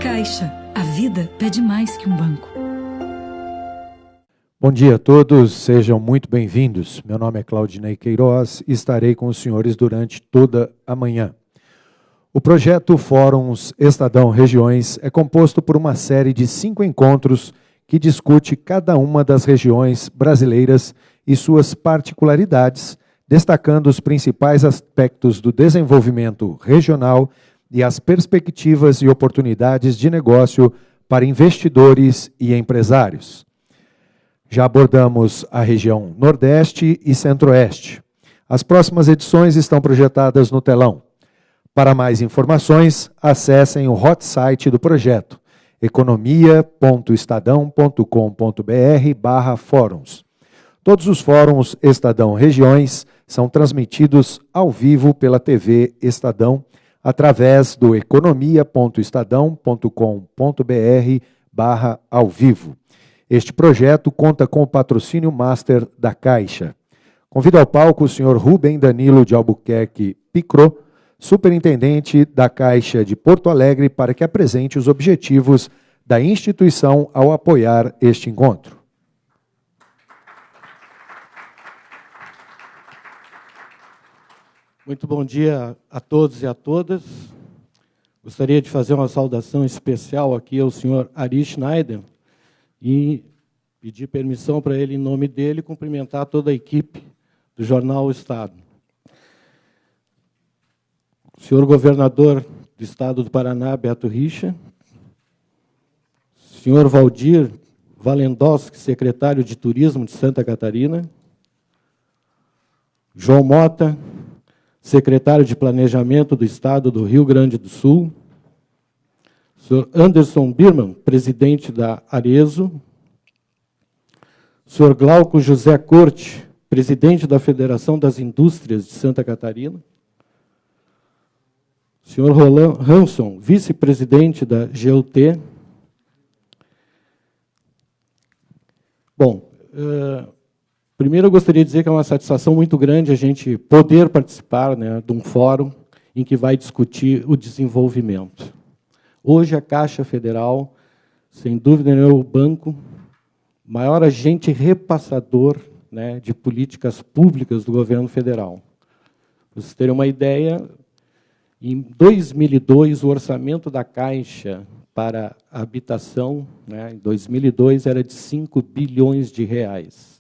Caixa, a vida pede mais que um banco. Bom dia a todos, sejam muito bem-vindos. Meu nome é Claudinei Queiroz e estarei com os senhores durante toda a manhã. O projeto Fóruns Estadão Regiões é composto por uma série de 5 encontros que discute cada uma das regiões brasileiras e suas particularidades, destacando os principais aspectos do desenvolvimento regional e as perspectivas e oportunidades de negócio para investidores e empresários. Já abordamos a região Nordeste e Centro-Oeste. As próximas edições estão projetadas no telão. Para mais informações, acessem o hot site do projeto, economia.estadão.com.br/fóruns. Todos os fóruns Estadão Regiões são transmitidos ao vivo pela TV Estadão, através do economia.estadão.com.br/ao vivo. Este projeto conta com o patrocínio master da Caixa. Convido ao palco o senhor Rubem Danilo de Albuquerque Picro, superintendente da Caixa de Porto Alegre, para que apresente os objetivos da instituição ao apoiar este encontro. Muito bom dia a todos e a todas. Gostaria de fazer uma saudação especial aqui ao senhor Ari Schneider e pedir permissão para ele, em nome dele, cumprimentar toda a equipe do Jornal O Estado. O senhor governador do Estado do Paraná, Beto Richa, senhor Valdir Valendowski, secretário de Turismo de Santa Catarina, João Mota, secretário de Planejamento do Estado do Rio Grande do Sul, senhor Anderson Birman, presidente da Arezo, senhor Glauco José Corte, presidente da Federação das Indústrias de Santa Catarina, senhor Roland Hanson, vice-presidente da GUT. Bom, primeiro eu gostaria de dizer que é uma satisfação muito grande a gente poder participar, né, de um fórum em que vai discutir o desenvolvimento. Hoje a Caixa Federal, sem dúvida nenhuma, é o banco, maior agente repassador, né, de políticas públicas do governo federal. Para vocês terem uma ideia, em 2002, o orçamento da Caixa para a habitação, né, em 2002, era de 5 bilhões de reais.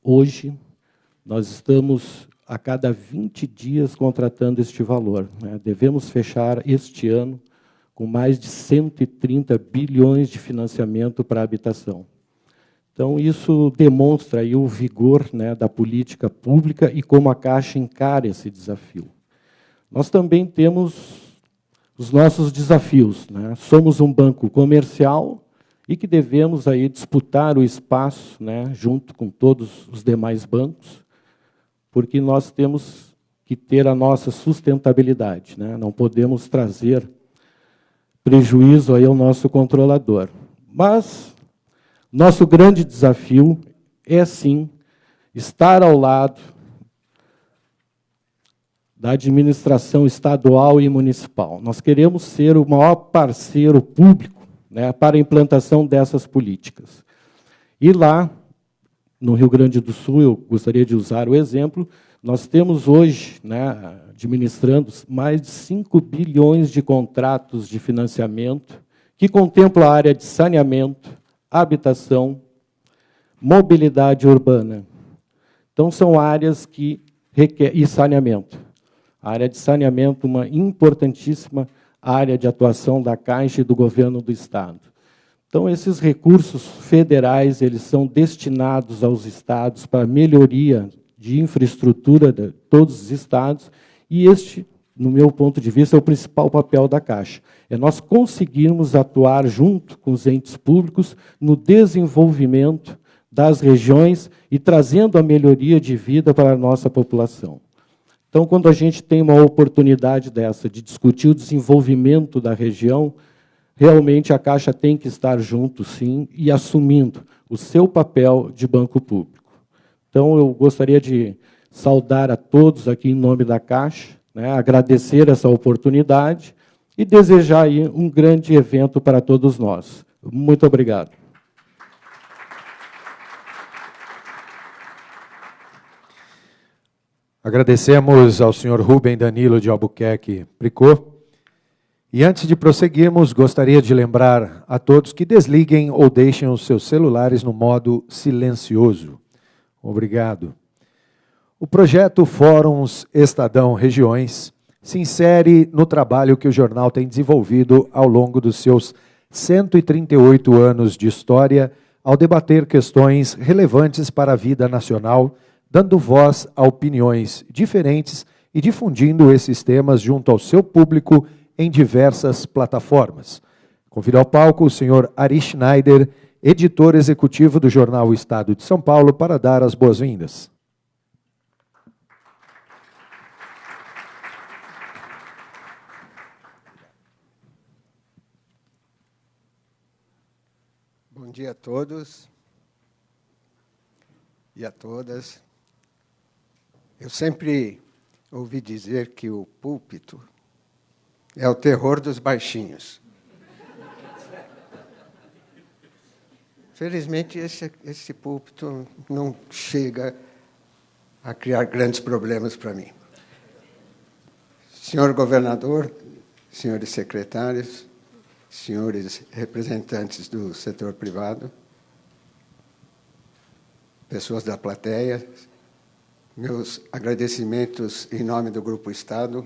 Hoje, nós estamos, a cada 20 dias, contratando este valor, né? Devemos fechar este ano com mais de 130 bilhões de financiamento para a habitação. Então, isso demonstra aí o vigor, né, da política pública e como a Caixa encara esse desafio. Nós também temos os nossos desafios, né? Somos um banco comercial e que devemos aí disputar o espaço, né, junto com todos os demais bancos, porque nós temos que ter a nossa sustentabilidade, né? Não podemos trazer prejuízo aí ao nosso controlador. Mas nosso grande desafio é, sim, estar ao lado da administração estadual e municipal. Nós queremos ser o maior parceiro público, né, para a implantação dessas políticas. E lá, no Rio Grande do Sul, eu gostaria de usar o exemplo, nós temos hoje, né, administrando mais de 5 bilhões de contratos de financiamento, que contempla a área de saneamento, habitação, mobilidade urbana. Então, são áreas que requerem... E saneamento. A área de saneamento, uma importantíssima área de atuação da Caixa e do governo do Estado. Então, esses recursos federais, eles são destinados aos estados para melhoria de infraestrutura de todos os estados, e este, no meu ponto de vista, é o principal papel da Caixa. É nós conseguirmos atuar junto com os entes públicos no desenvolvimento das regiões e trazendo a melhoria de vida para a nossa população. Então, quando a gente tem uma oportunidade dessa de discutir o desenvolvimento da região, realmente a Caixa tem que estar junto, sim, e assumindo o seu papel de banco público. Então, eu gostaria de saudar a todos aqui em nome da Caixa, né, agradecer essa oportunidade e desejar aí um grande evento para todos nós. Muito obrigado. Agradecemos ao senhor Rubem Danilo de Albuquerque Pricot. E antes de prosseguirmos, gostaria de lembrar a todos que desliguem ou deixem os seus celulares no modo silencioso. Obrigado. O projeto Fóruns Estadão Regiões se insere no trabalho que o jornal tem desenvolvido ao longo dos seus 138 anos de história, ao debater questões relevantes para a vida nacional, dando voz a opiniões diferentes e difundindo esses temas junto ao seu público em diversas plataformas. Convido ao palco o senhor Ari Schneider, editor executivo do jornal Estado de São Paulo, para dar as boas-vindas. Bom dia a todos e a todas. Eu sempre ouvi dizer que o púlpito é o terror dos baixinhos. Felizmente, esse púlpito não chega a criar grandes problemas para mim. Senhor governador, senhores secretários, senhores representantes do setor privado, pessoas da plateia, meus agradecimentos em nome do Grupo Estado,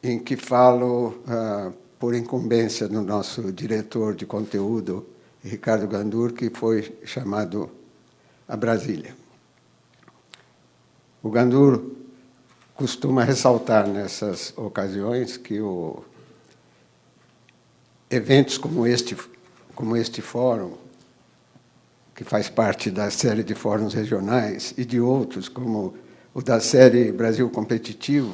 em que falo por incumbência do nosso diretor de conteúdo, Ricardo Gandur, que foi chamado a Brasília. O Gandur costuma ressaltar nessas ocasiões que eventos como este fórum, que faz parte da série de fóruns regionais, e de outros, como o da série Brasil Competitivo,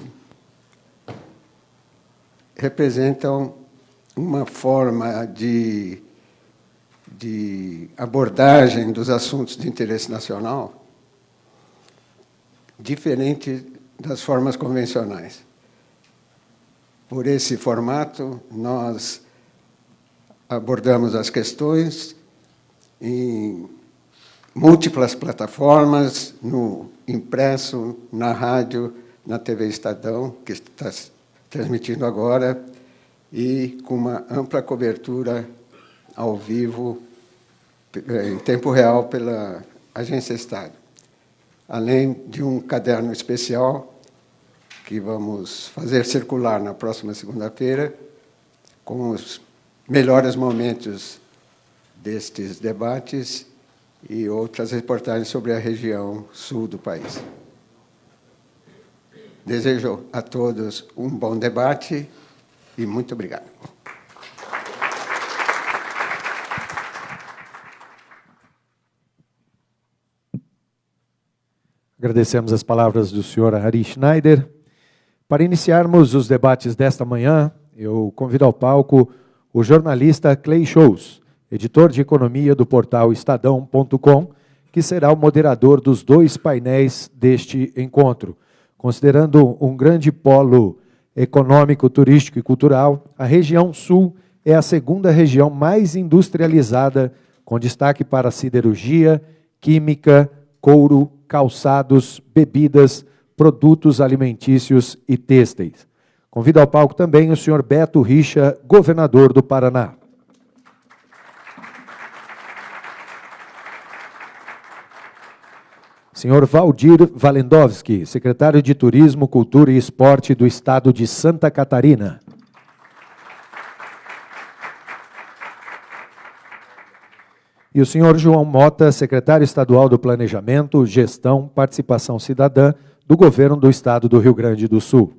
representam uma forma de abordagem dos assuntos de interesse nacional diferente das formas convencionais. Por esse formato, nós abordamos as questões em múltiplas plataformas, no impresso, na rádio, na TV Estadão, que está transmitindo agora, e com uma ampla cobertura ao vivo, em tempo real, pela Agência Estado. Além de um caderno especial que vamos fazer circular na próxima segunda-feira, com os melhores momentos destes debates e outras reportagens sobre a região sul do país. Desejo a todos um bom debate e muito obrigado. Agradecemos as palavras do senhor Ari Schneider. Para iniciarmos os debates desta manhã, eu convido ao palco o jornalista Clay Shows, editor de economia do portal Estadão.com, que será o moderador dos dois painéis deste encontro. Considerando um grande polo econômico, turístico e cultural, a região sul é a segunda região mais industrializada, com destaque para siderurgia, química, couro, calçados, bebidas, produtos alimentícios e têxteis. Convido ao palco também o senhor Beto Richa, governador do Paraná. Senhor Valdir Walendowski, secretário de Turismo, Cultura e Esporte do Estado de Santa Catarina. E o senhor João Mota, secretário estadual do Planejamento, Gestão, Participação Cidadã do Governo do Estado do Rio Grande do Sul.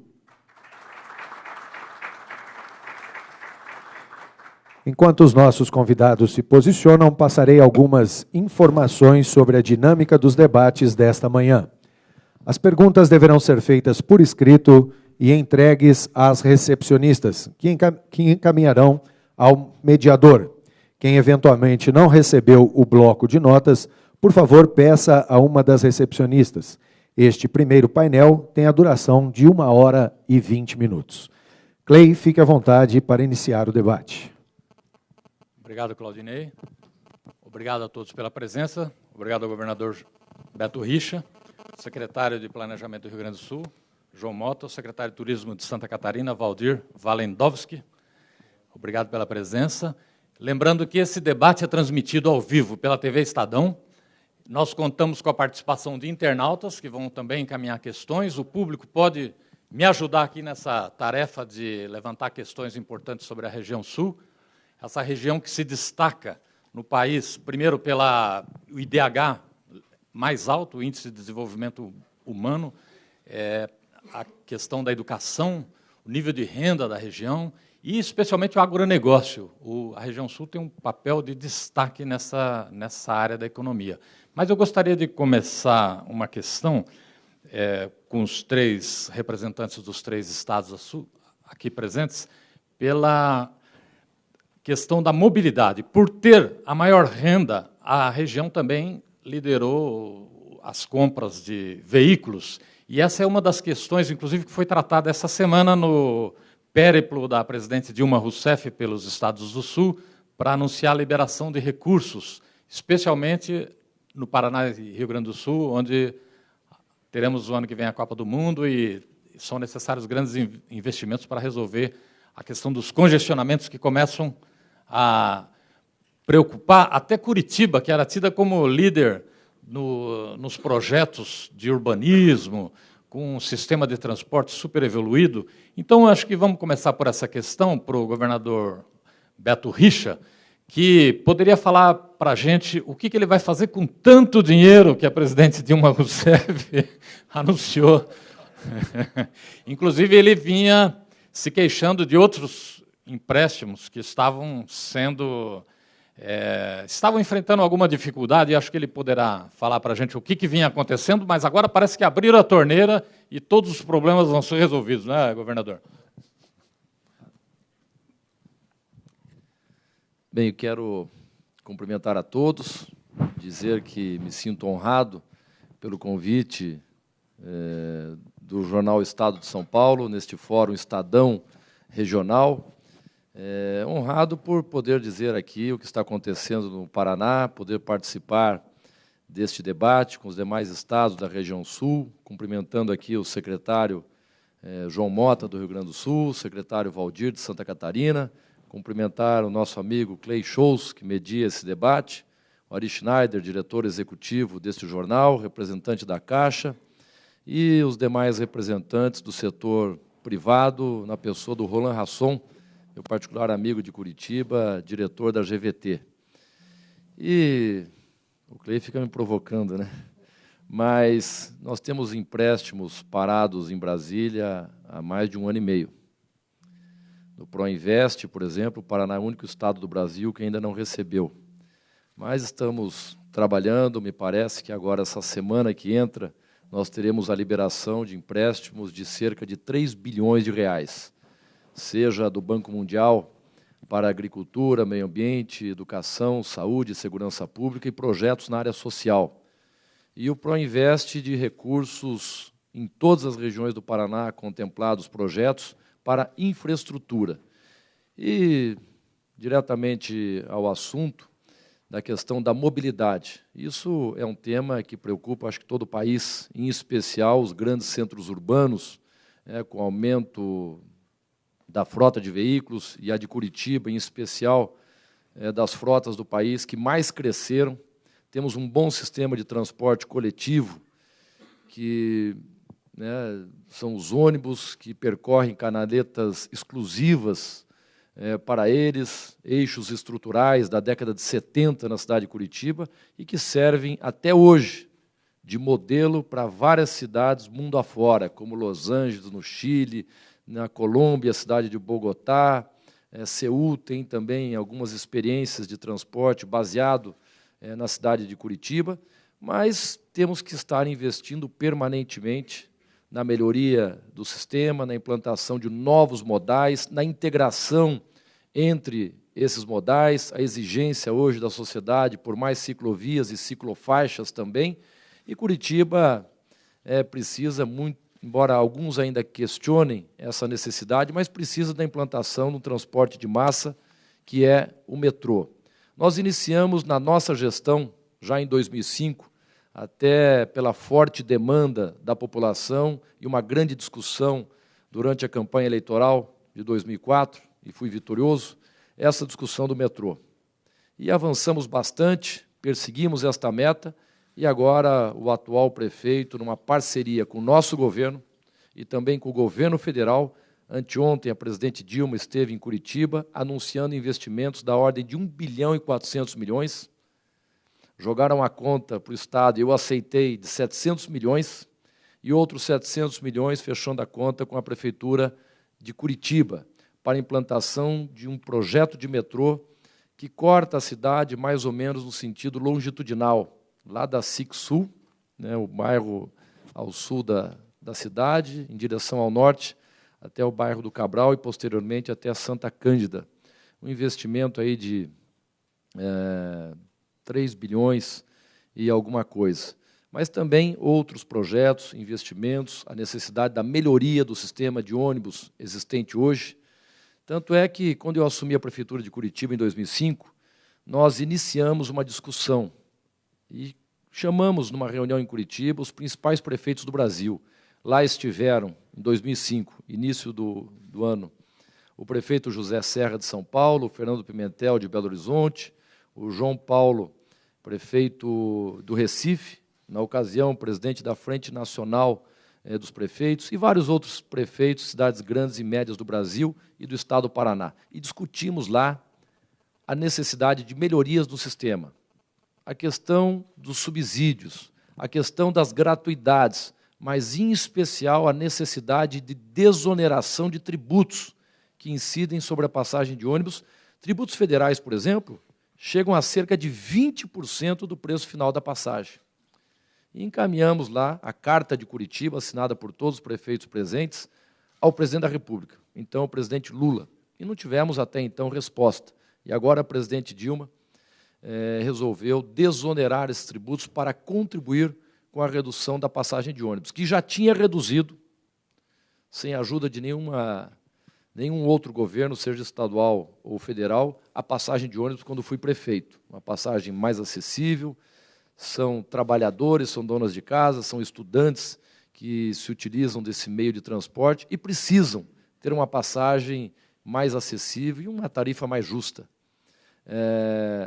Enquanto os nossos convidados se posicionam, passarei algumas informações sobre a dinâmica dos debates desta manhã. As perguntas deverão ser feitas por escrito e entregues às recepcionistas, que encaminharão ao mediador. Quem eventualmente não recebeu o bloco de notas, por favor, peça a uma das recepcionistas. Este primeiro painel tem a duração de 1 hora e 20 minutos. Clay, fique à vontade para iniciar o debate. Obrigado, Claudinei. Obrigado a todos pela presença. Obrigado ao governador Beto Richa, secretário de Planejamento do Rio Grande do Sul, João Mota, secretário de Turismo de Santa Catarina, Valdir Walendowski. Obrigado pela presença. Lembrando que esse debate é transmitido ao vivo pela TV Estadão. Nós contamos com a participação de internautas, que vão também encaminhar questões. O público pode me ajudar aqui nessa tarefa de levantar questões importantes sobre a região sul. Essa região que se destaca no país, primeiro pelo IDH mais alto, o Índice de Desenvolvimento Humano, a questão da educação, o nível de renda da região e, especialmente, o agronegócio. A região sul tem um papel de destaque nessa área da economia. Mas eu gostaria de começar uma questão com os três representantes dos três estados aqui presentes, pela questão da mobilidade. Por ter a maior renda, a região também liderou as compras de veículos. E essa é uma das questões, inclusive, que foi tratada essa semana no périplo da presidente Dilma Rousseff pelos estados do Sul, para anunciar a liberação de recursos, especialmente no Paraná e Rio Grande do Sul, onde teremos o ano que vem a Copa do Mundo e são necessários grandes investimentos para resolver a questão dos congestionamentos que começam a preocupar até Curitiba, que era tida como líder nos projetos de urbanismo, com um sistema de transporte super evoluído. Então, acho que vamos começar por essa questão, para o governador Beto Richa, que poderia falar para a gente o que ele vai fazer com tanto dinheiro que a presidente Dilma Rousseff anunciou. Inclusive, ele vinha se queixando de outros empréstimos que estavam enfrentando alguma dificuldade, e acho que ele poderá falar para a gente o que vinha acontecendo, mas agora parece que abriram a torneira e todos os problemas vão ser resolvidos, não é, governador? Bem, eu quero cumprimentar a todos, dizer que me sinto honrado pelo convite do jornal Estado de São Paulo, neste fórum Estadão Regional. Honrado por poder dizer aqui o que está acontecendo no Paraná, poder participar deste debate com os demais estados da região sul, cumprimentando aqui o secretário João Mota, do Rio Grande do Sul, o secretário Valdir, de Santa Catarina, cumprimentar o nosso amigo Clay Scholz, que media esse debate, o Ari Schneider, diretor executivo deste jornal, representante da Caixa, e os demais representantes do setor privado, na pessoa do Roland Rasson, meu particular amigo de Curitiba, diretor da GVT. E o Clay fica me provocando, né? Mas nós temos empréstimos parados em Brasília há mais de 1 ano e meio. No Proinvest, por exemplo, o Paraná é o único estado do Brasil que ainda não recebeu. Mas estamos trabalhando, me parece que agora, essa semana que entra, nós teremos a liberação de empréstimos de cerca de 3 bilhões de reais, seja do Banco Mundial para agricultura, meio ambiente, educação, saúde, segurança pública e projetos na área social. E o Proinvest de recursos em todas as regiões do Paraná, contemplados projetos para infraestrutura. E, diretamente ao assunto da questão da mobilidade. Isso é um tema que preocupa, acho que, todo o país, em especial os grandes centros urbanos, com o aumento da frota de veículos, e a de Curitiba, em especial, das frotas do país que mais cresceram. Temos um bom sistema de transporte coletivo, que são os ônibus que percorrem canaletas exclusivas para eles, eixos estruturais da década de 70 na cidade de Curitiba, e que servem até hoje de modelo para várias cidades mundo afora, como Los Angeles, no Chile, na Colômbia, a cidade de Bogotá, Seul tem também algumas experiências de transporte baseado na cidade de Curitiba, mas temos que estar investindo permanentemente na melhoria do sistema, na implantação de novos modais, na integração entre esses modais, a exigência hoje da sociedade por mais ciclovias e ciclofaixas também, e Curitiba precisa embora alguns ainda questionem essa necessidade, mas precisa da implantação do transporte de massa, que é o metrô. Nós iniciamos na nossa gestão, já em 2005, até pela forte demanda da população e uma grande discussão durante a campanha eleitoral de 2004, e fui vitorioso, essa discussão do metrô. E avançamos bastante, perseguimos esta meta, e agora o atual prefeito, numa parceria com o nosso governo e também com o governo federal, anteontem a presidente Dilma esteve em Curitiba anunciando investimentos da ordem de 1 bilhão e 400 milhões. Jogaram a conta para o Estado, eu aceitei, de 700 milhões, e outros 700 milhões fechando a conta com a Prefeitura de Curitiba, para a implantação de um projeto de metrô que corta a cidade mais ou menos no sentido longitudinal, lá da SIC Sul, né, o bairro ao sul da cidade, em direção ao norte, até o bairro do Cabral e, posteriormente, até a Santa Cândida. Um investimento aí de 3 bilhões e alguma coisa. Mas também outros projetos, investimentos, a necessidade da melhoria do sistema de ônibus existente hoje. Tanto é que, quando eu assumi a Prefeitura de Curitiba, em 2005, nós iniciamos uma discussão e chamamos, numa reunião em Curitiba, os principais prefeitos do Brasil. Lá estiveram, em 2005, início do ano, o prefeito José Serra de São Paulo, o Fernando Pimentel de Belo Horizonte, o João Paulo, prefeito do Recife, na ocasião, o presidente da Frente Nacional dos Prefeitos, e vários outros prefeitos, cidades grandes e médias do Brasil e do Estado do Paraná. E discutimos lá a necessidade de melhorias do sistema, a questão dos subsídios, a questão das gratuidades, mas, em especial, a necessidade de desoneração de tributos que incidem sobre a passagem de ônibus. Tributos federais, por exemplo, chegam a cerca de 20% do preço final da passagem. E encaminhamos lá a Carta de Curitiba, assinada por todos os prefeitos presentes, ao presidente da República, então o presidente Lula. E não tivemos até então resposta. E agora a presidente Dilma resolveu desonerar esses tributos para contribuir com a redução da passagem de ônibus, que já tinha reduzido, sem a ajuda de nenhum outro governo, seja estadual ou federal, a passagem de ônibus quando fui prefeito. Uma passagem mais acessível, são trabalhadores, são donas de casa, são estudantes que se utilizam desse meio de transporte e precisam ter uma passagem mais acessível e uma tarifa mais justa.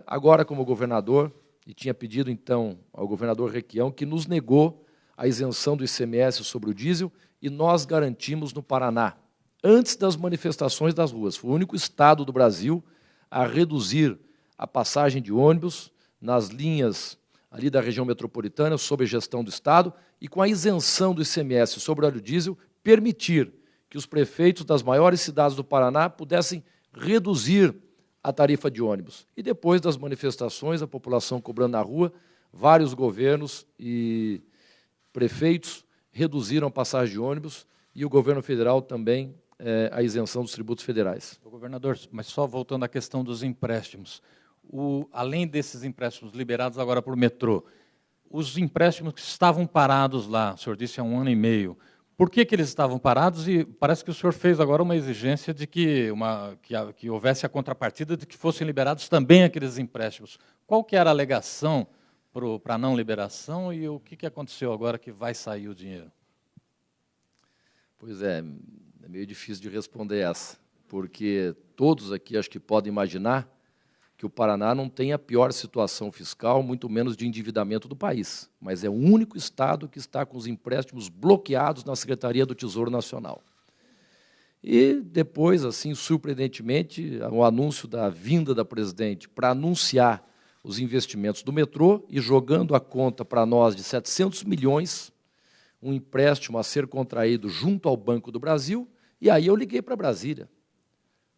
Agora, como governador, e tinha pedido, então, ao governador Requião, que nos negou a isenção do ICMS sobre o diesel, e nós garantimos no Paraná, antes das manifestações das ruas. Foi o único estado do Brasil a reduzir a passagem de ônibus nas linhas ali da região metropolitana, sob a gestão do Estado, e com a isenção do ICMS sobre o óleo diesel, permitir que os prefeitos das maiores cidades do Paraná pudessem reduzir a tarifa de ônibus. E depois das manifestações, a população cobrando na rua, vários governos e prefeitos reduziram a passagem de ônibus e o governo federal também a isenção dos tributos federais. Governador, mas só voltando à questão dos empréstimos. Além desses empréstimos liberados agora por metrô, os empréstimos que estavam parados lá, o senhor disse há 1 ano e meio, por que eles estavam parados? E parece que o senhor fez agora uma exigência de que houvesse a contrapartida de que fossem liberados também aqueles empréstimos. Qual que era a alegação para a não liberação e o que aconteceu agora que vai sair o dinheiro? Pois é meio difícil de responder essa, porque todos aqui acho que podem imaginar que o Paraná não tem a pior situação fiscal, muito menos de endividamento do país, mas é o único estado que está com os empréstimos bloqueados na Secretaria do Tesouro Nacional. E depois, assim, surpreendentemente, o anúncio da vinda da presidente para anunciar os investimentos do metrô e jogando a conta para nós de 700 milhões, um empréstimo a ser contraído junto ao Banco do Brasil, e aí eu liguei para Brasília.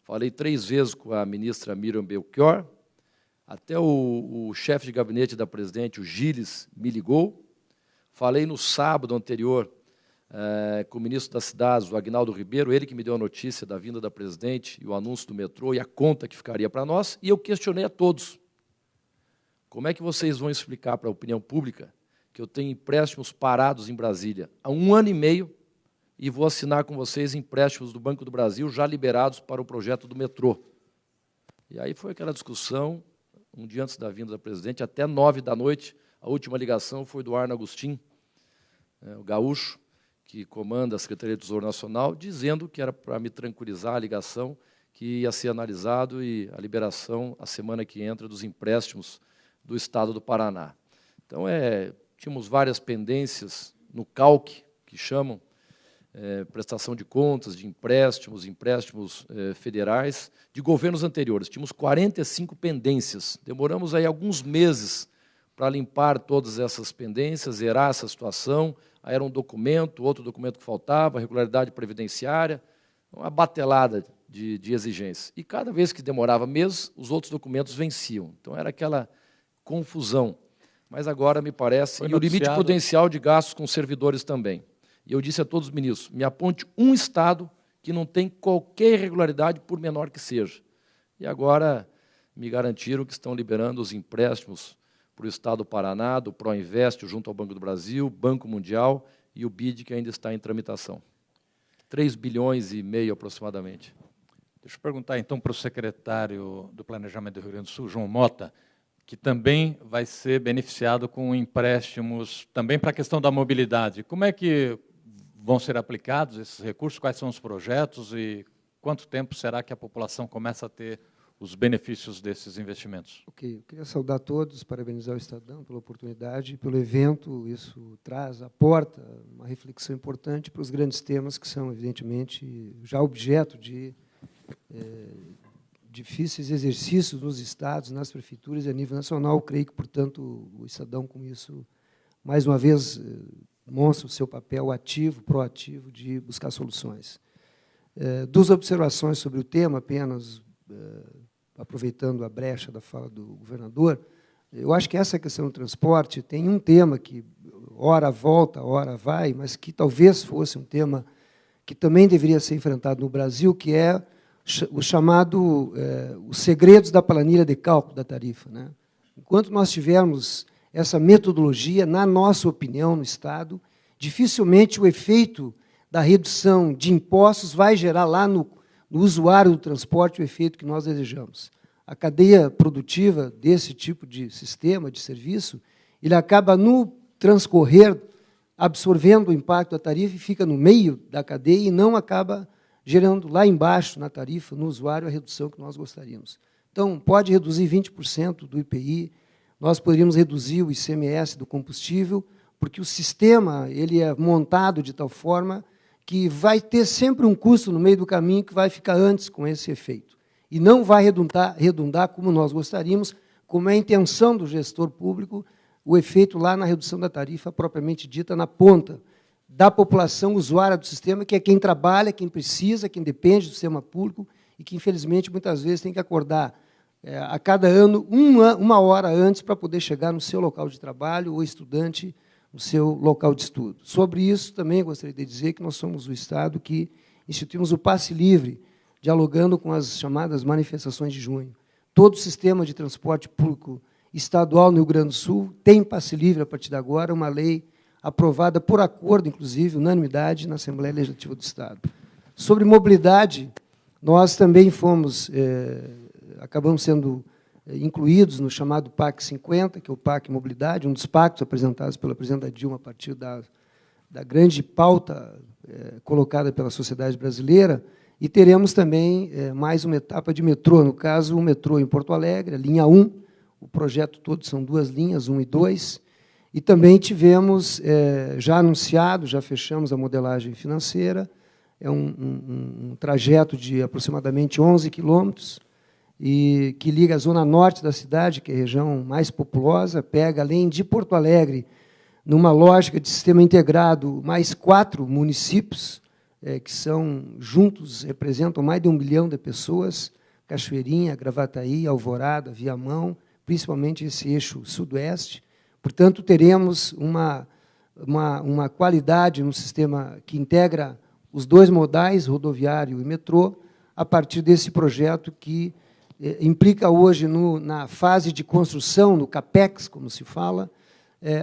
Falei 3 vezes com a ministra Miriam Belchior, até o chefe de gabinete da presidente, o Gilles, me ligou. Falei no sábado anterior com o ministro das Cidades, o Aguinaldo Ribeiro, ele que me deu a notícia da vinda da presidente e o anúncio do metrô e a conta que ficaria para nós, e eu questionei a todos. Como é que vocês vão explicar para a opinião pública que eu tenho empréstimos parados em Brasília há 1 ano e meio, e vou assinar com vocês empréstimos do Banco do Brasil já liberados para o projeto do metrô. E aí foi aquela discussão, um dia antes da vinda da presidente, até 21h, a última ligação foi do Arno Agostinho, o gaúcho, que comanda a Secretaria do Tesouro Nacional, dizendo que era para me tranquilizar a ligação, que ia ser analisado e a liberação, a semana que entra, dos empréstimos do Estado do Paraná. Então, tínhamos várias pendências no CALC, que chamam, prestação de contas, de empréstimos federais, de governos anteriores. Tínhamos 45 pendências. Demoramos aí alguns meses para limpar todas essas pendências, zerar essa situação. Aí era um documento, outro documento que faltava, regularidade previdenciária, uma batelada de exigências. E cada vez que demorava meses, os outros documentos venciam. Então, era aquela confusão. Mas agora, me parece, e o limite prudencial de gastos com servidores também. E eu disse a todos os ministros, me aponte um Estado que não tem qualquer irregularidade, por menor que seja. E agora me garantiram que estão liberando os empréstimos para o Estado do Paraná, do Proinvest, junto ao Banco do Brasil, Banco Mundial e o BID, que ainda está em tramitação. 3,5 bilhões aproximadamente. Deixa eu perguntar, então, para o secretário do Planejamento do Rio Grande do Sul, João Mota, que também vai ser beneficiado com empréstimos também para a questão da mobilidade. Como é que vão ser aplicados esses recursos? Quais são os projetos e quanto tempo será que a população começa a ter os benefícios desses investimentos? Ok, eu queria saudar a todos, parabenizar o Estadão pela oportunidade, pelo evento. Isso traz, aporta uma reflexão importante para os grandes temas que são, evidentemente, já objeto de difíceis exercícios nos estados, nas prefeituras e a nível nacional. Creio que, portanto, o Estadão, com isso, mais uma vez, demonstra o seu papel ativo, proativo, de buscar soluções. Duas observações sobre o tema, apenas aproveitando a brecha da fala do governador. Eu acho que essa questão do transporte tem um tema que, ora volta, ora vai, mas que talvez fosse um tema que também deveria ser enfrentado no Brasil, que é o chamado os segredos da planilha de cálculo da tarifa, né? Enquanto nós tivermos essa metodologia, na nossa opinião, no Estado, dificilmente o efeito da redução de impostos vai gerar lá no usuário do transporte o efeito que nós desejamos. A cadeia produtiva desse tipo de sistema, de serviço, ele acaba, no transcorrer, absorvendo o impacto da tarifa e fica no meio da cadeia e não acaba gerando lá embaixo, na tarifa, no usuário, a redução que nós gostaríamos. Então, pode reduzir 20% do IPI, nós poderíamos reduzir o ICMS do combustível, porque o sistema ele é montado de tal forma que vai ter sempre um custo no meio do caminho que vai ficar antes com esse efeito. E não vai redundar como nós gostaríamos, como é a intenção do gestor público, o efeito lá na redução da tarifa propriamente dita, na ponta da população usuária do sistema, que é quem trabalha, quem precisa, quem depende do sistema público e que, infelizmente, muitas vezes tem que acordar a cada ano, uma hora antes, para poder chegar no seu local de trabalho ou estudante no seu local de estudo. Sobre isso, também gostaria de dizer que nós somos o Estado que instituímos o passe livre, dialogando com as chamadas manifestações de junho. Todo o sistema de transporte público estadual no Rio Grande do Sul tem passe livre, a partir de agora, uma lei aprovada por acordo, inclusive, unanimidade, na Assembleia Legislativa do Estado. Sobre mobilidade, nós também acabamos sendo incluídos no chamado PAC 50, que é o PAC Mobilidade, um dos pactos apresentados pela presidenta Dilma a partir da grande pauta colocada pela sociedade brasileira, e teremos também mais uma etapa de metrô, no caso, o metrô em Porto Alegre, a linha 1, o projeto todo são 2 linhas, 1 e 2, e também tivemos, já anunciado, já fechamos a modelagem financeira, é um trajeto de aproximadamente 11 quilômetros, e que liga a zona norte da cidade, que é a região mais populosa, pega, além de Porto Alegre, numa lógica de sistema integrado, mais 4 municípios, que são, juntos, representam mais de 1 milhão de pessoas, Cachoeirinha, Gravataí, Alvorada, Viamão, principalmente esse eixo sudoeste. Portanto, teremos uma qualidade no sistema que integra os 2 modais, rodoviário e metrô, a partir desse projeto que implica hoje, na fase de construção, no CAPEX, como se fala,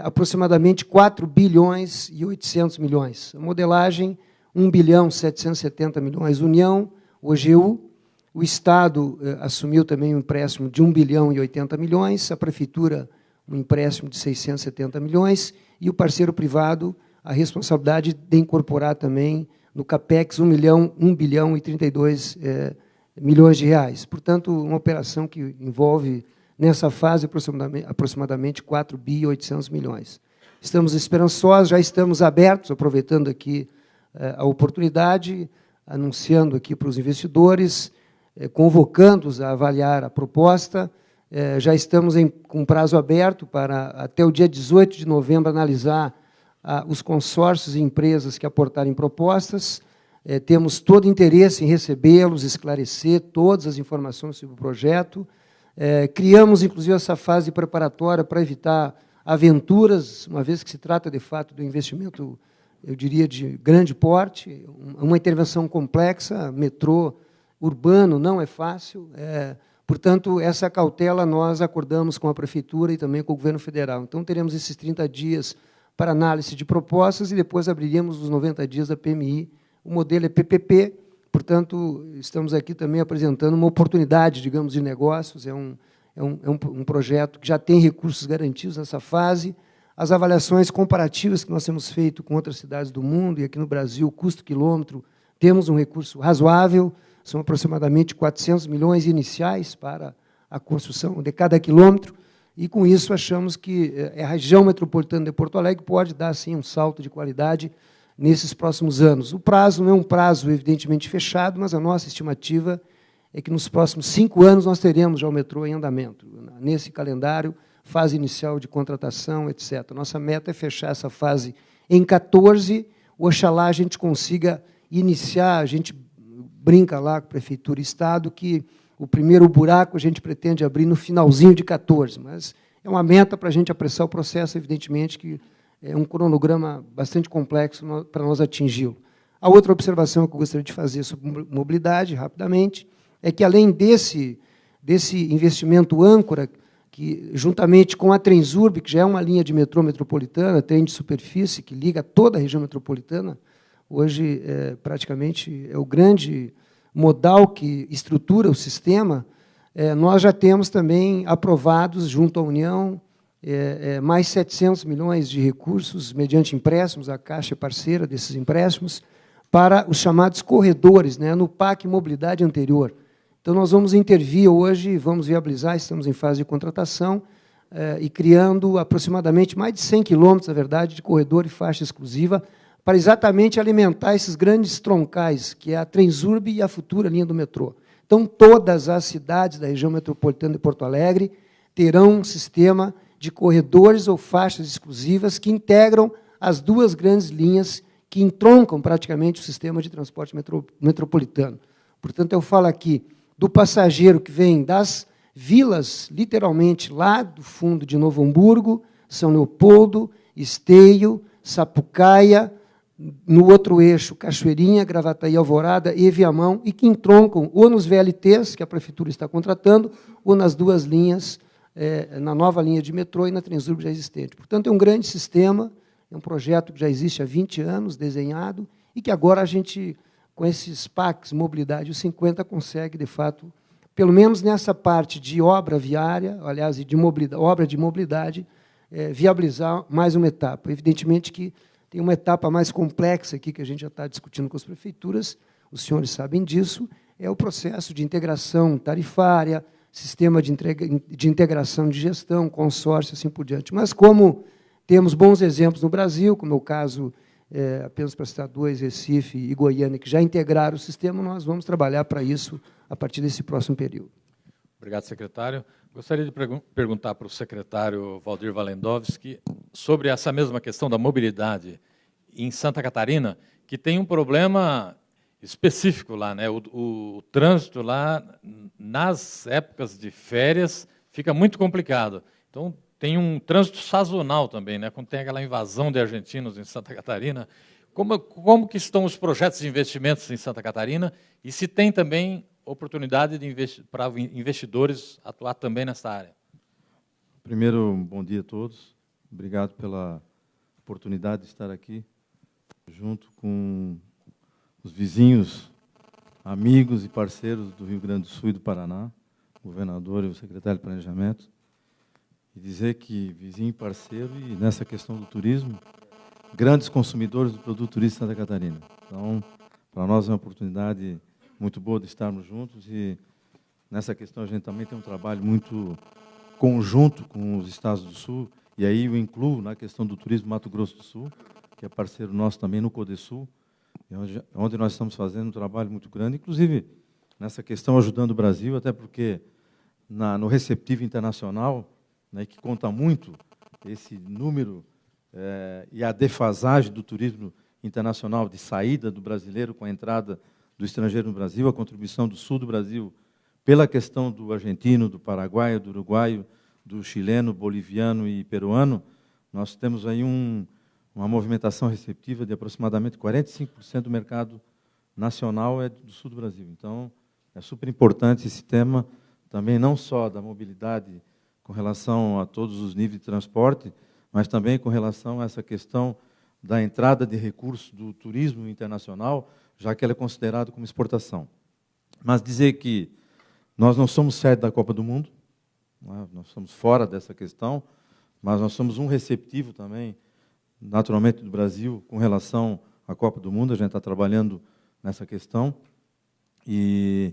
aproximadamente 4 bilhões e 800 milhões. A modelagem, 1.770 bilhões União, OGU. O Estado assumiu também um empréstimo de 1.080 bilhões, a Prefeitura um empréstimo de 670 milhões, e o parceiro privado a responsabilidade de incorporar também no CAPEX 1 bilhão e 32 milhões de reais. Portanto, uma operação que envolve, nessa fase, aproximadamente 4 bi e 800 milhões. Estamos esperançosos, já estamos abertos, aproveitando aqui a oportunidade, anunciando aqui para os investidores, convocando-os a avaliar a proposta. Já estamos com prazo aberto para, até o dia 18 de novembro, analisar os consórcios e empresas que aportarem propostas. Temos todo interesse em recebê-los, esclarecer todas as informações sobre o projeto. Criamos, inclusive, essa fase preparatória para evitar aventuras, uma vez que se trata, de fato, do investimento, eu diria, de grande porte, uma intervenção complexa, metrô urbano não é fácil. Portanto, essa cautela nós acordamos com a Prefeitura e também com o Governo Federal. Então, teremos esses 30 dias para análise de propostas e depois abriríamos os 90 dias da PMI. O modelo é PPP, portanto, estamos aqui também apresentando uma oportunidade, digamos, de negócios. É um projeto que já tem recursos garantidos nessa fase. As avaliações comparativas que nós temos feito com outras cidades do mundo, e aqui no Brasil, custo-quilômetro, temos um recurso razoável, são aproximadamente 400 milhões iniciais para a construção de cada quilômetro, e, com isso, achamos que a região metropolitana de Porto Alegre pode dar, sim, um salto de qualidade nesses próximos anos. O prazo não é um prazo, evidentemente, fechado, mas a nossa estimativa é que, nos próximos 5 anos, nós teremos já o metrô em andamento. Nesse calendário, fase inicial de contratação, etc. Nossa meta é fechar essa fase em 14, oxalá a gente consiga iniciar, a gente brinca lá com a Prefeitura e Estado, que o primeiro buraco a gente pretende abrir no finalzinho de 14, mas é uma meta para a gente apressar o processo, evidentemente, que é um cronograma bastante complexo para nós atingi-lo. A outra observação que eu gostaria de fazer sobre mobilidade, rapidamente, é que, além desse investimento âncora, que, juntamente com a Transurb, que já é uma linha de metrô metropolitana, trem de superfície, que liga toda a região metropolitana, hoje, praticamente, é o grande modal que estrutura o sistema. Nós já temos também aprovados, junto à União, mais 700 milhões de recursos, mediante empréstimos, a Caixa é parceira desses empréstimos, para os chamados corredores, no PAC Mobilidade anterior. Então, nós vamos intervir hoje, vamos viabilizar, estamos em fase de contratação, e criando aproximadamente mais de 100 quilômetros, na verdade, de corredor e faixa exclusiva, para exatamente alimentar esses grandes troncais, que é a Transurb e a futura linha do metrô. Então, todas as cidades da região metropolitana de Porto Alegre terão um sistema de corredores ou faixas exclusivas que integram as duas grandes linhas que entroncam praticamente o sistema de transporte metropolitano. Portanto, eu falo aqui do passageiro que vem das vilas, literalmente, lá do fundo de Novo Hamburgo, São Leopoldo, Esteio, Sapucaia, no outro eixo, Cachoeirinha, Gravataí, Alvorada e Viamão, e que entroncam ou nos VLTs, que a Prefeitura está contratando, ou nas duas linhas, na nova linha de metrô e na Transurb já existente. Portanto, é um grande sistema, é um projeto que já existe há 20 anos, desenhado, e que agora a gente, com esses PACs, mobilidade, os 50, consegue, de fato, pelo menos nessa parte de obra viária, aliás, de mobilidade, obra de mobilidade, viabilizar mais uma etapa. Evidentemente que tem uma etapa mais complexa aqui, que a gente já está discutindo com as prefeituras, os senhores sabem disso, é o processo de integração tarifária, sistema de integração de gestão, consórcio, assim por diante. Mas, como temos bons exemplos no Brasil, como é o caso, apenas para citar 2, Recife e Goiânia, que já integraram o sistema, nós vamos trabalhar para isso a partir desse próximo período. Obrigado, secretário. Gostaria de perguntar para o secretário Valdir Walendowski sobre essa mesma questão da mobilidade em Santa Catarina, que tem um problema específico lá, o trânsito lá, nas épocas de férias, fica muito complicado. Então, tem um trânsito sazonal também, quando tem aquela invasão de argentinos em Santa Catarina. Como que estão os projetos de investimentos em Santa Catarina e se tem também oportunidade para investidores atuar também nessa área? Primeiro, bom dia a todos. Obrigado pela oportunidade de estar aqui junto com os vizinhos, amigos e parceiros do Rio Grande do Sul e do Paraná, o governador e o secretário de Planejamento, e dizer que vizinho e parceiro, e nessa questão do turismo, grandes consumidores do produto turístico de Santa Catarina. Então, para nós é uma oportunidade muito boa de estarmos juntos, e nessa questão a gente também tem um trabalho muito conjunto com os estados do Sul, e aí eu incluo na questão do turismo Mato Grosso do Sul, que é parceiro nosso também no CODESUL, onde nós estamos fazendo um trabalho muito grande, inclusive nessa questão ajudando o Brasil, até porque no receptivo internacional, né, que conta muito esse número e a defasagem do turismo internacional, de saída do brasileiro com a entrada do estrangeiro no Brasil, a contribuição do sul do Brasil pela questão do argentino, do paraguaio, do uruguaio, do chileno, boliviano e peruano, nós temos aí uma movimentação receptiva de aproximadamente 45% do mercado nacional é do sul do Brasil. Então, é super importante esse tema, também não só da mobilidade com relação a todos os níveis de transporte, mas também com relação a essa questão da entrada de recursos do turismo internacional, já que ela é considerada como exportação. Mas dizer que nós não somos sede da Copa do Mundo, nós somos fora dessa questão, mas nós somos um receptivo também, naturalmente, do Brasil com relação à Copa do Mundo. A gente está trabalhando nessa questão e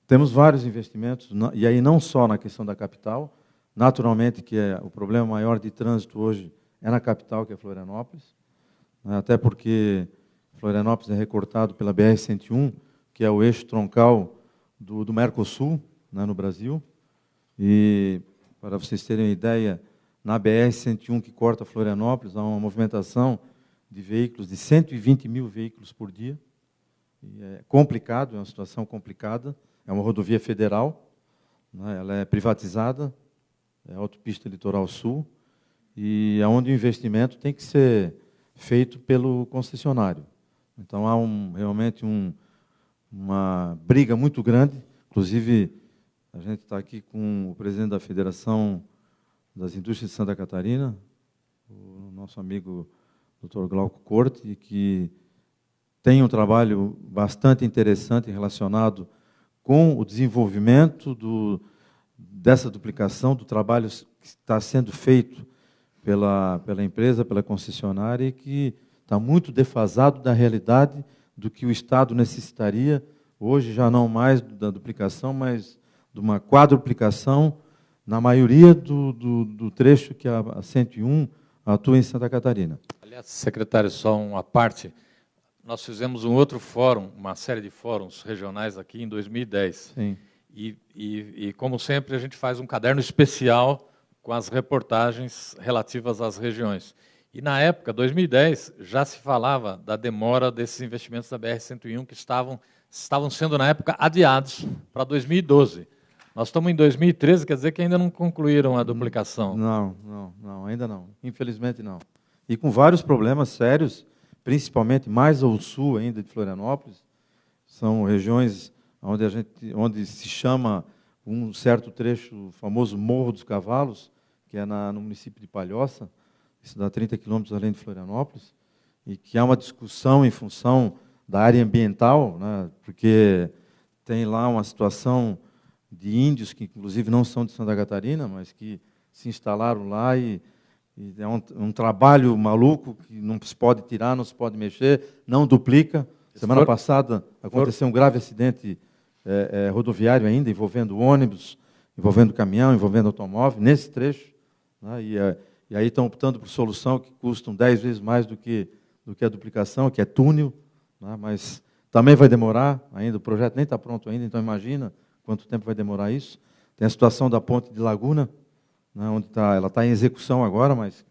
temos vários investimentos, e aí não só na questão da capital, naturalmente que o problema maior de trânsito hoje é na capital, que é Florianópolis, até porque Florianópolis é recortado pela BR-101, que é o eixo troncal do Mercosul, né, no Brasil. E, para vocês terem uma ideia, na BR-101, que corta Florianópolis, há uma movimentação de veículos, de 120 mil veículos por dia. E é complicado, é uma situação complicada. É uma rodovia federal, né, ela é privatizada, é a Autopista Litoral Sul, e é onde o investimento tem que ser feito pelo concessionário. Então, há realmente uma briga muito grande. Inclusive, a gente está aqui com o presidente da Federação das Indústrias de Santa Catarina, o nosso amigo Dr. Glauco Corte, que tem um trabalho bastante interessante relacionado com o desenvolvimento dessa duplicação, do trabalho que está sendo feito pela empresa, pela concessionária, e que está muito defasado da realidade do que o Estado necessitaria, hoje já não mais da duplicação, mas de uma quadruplicação na maioria do trecho que a 101 atua em Santa Catarina. Aliás, secretário, só uma parte. Nós fizemos um outro fórum, uma série de fóruns regionais aqui em 2010. Sim. E, como sempre, a gente faz um caderno especial com as reportagens relativas às regiões. E, na época, 2010, já se falava da demora desses investimentos da BR-101, que estavam sendo, na época, adiados para 2012. Nós estamos em 2013, quer dizer que ainda não concluíram a duplicação. Não, ainda não. Infelizmente, não. E com vários problemas sérios, principalmente mais ao sul ainda de Florianópolis. São regiões onde se chama um certo trecho, o famoso Morro dos Cavalos, que é no município de Palhoça, isso dá 30 quilômetros além de Florianópolis, e que há uma discussão em função da área ambiental, né, porque tem lá uma situação de índios que, inclusive, não são de Santa Catarina, mas que se instalaram lá, e é um trabalho maluco que não se pode tirar, não se pode mexer, não duplica. Semana passada aconteceu um grave acidente rodoviário ainda, envolvendo ônibus, envolvendo caminhão, envolvendo automóvel, nesse trecho. Né, e aí estão optando por solução que custam 10 vezes mais do que a duplicação, que é túnel, né, mas também vai demorar ainda, o projeto nem está pronto ainda, então imagina quanto tempo vai demorar isso. Tem a situação da ponte de Laguna, né, onde ela está em execução agora, mas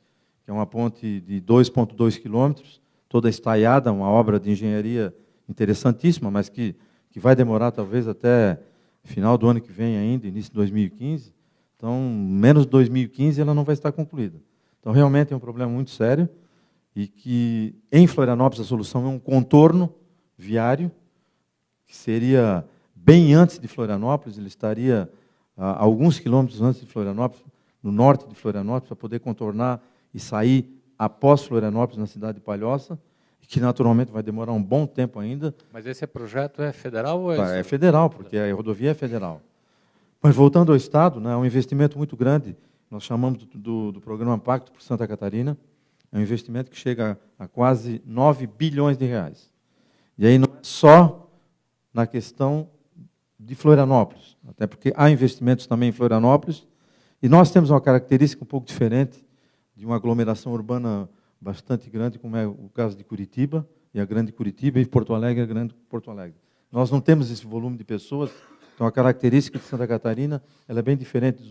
que é uma ponte de 2,2 quilômetros, toda estaiada, uma obra de engenharia interessantíssima, mas que vai demorar talvez até final do ano que vem ainda, início de 2015. Então, menos de 2015 ela não vai estar concluída. Então, realmente é um problema muito sério, e que em Florianópolis a solução é um contorno viário, que seria bem antes de Florianópolis, ele estaria a alguns quilômetros antes de Florianópolis, no norte de Florianópolis, para poder contornar e sair após Florianópolis, na cidade de Palhoça, que naturalmente vai demorar um bom tempo ainda. Mas esse projeto é federal ou É federal, porque a rodovia é federal. Mas voltando ao Estado, né, é um investimento muito grande, nós chamamos do programa Pacto por Santa Catarina, é um investimento que chega a quase 9 bilhões de reais. E aí não é só na questão de Florianópolis, até porque há investimentos também em Florianópolis, e nós temos uma característica um pouco diferente de uma aglomeração urbana bastante grande, como é o caso de Curitiba, e a Grande Curitiba, e Porto Alegre, a Grande Porto Alegre. Nós não temos esse volume de pessoas, então a característica de Santa Catarina ela é bem diferente dos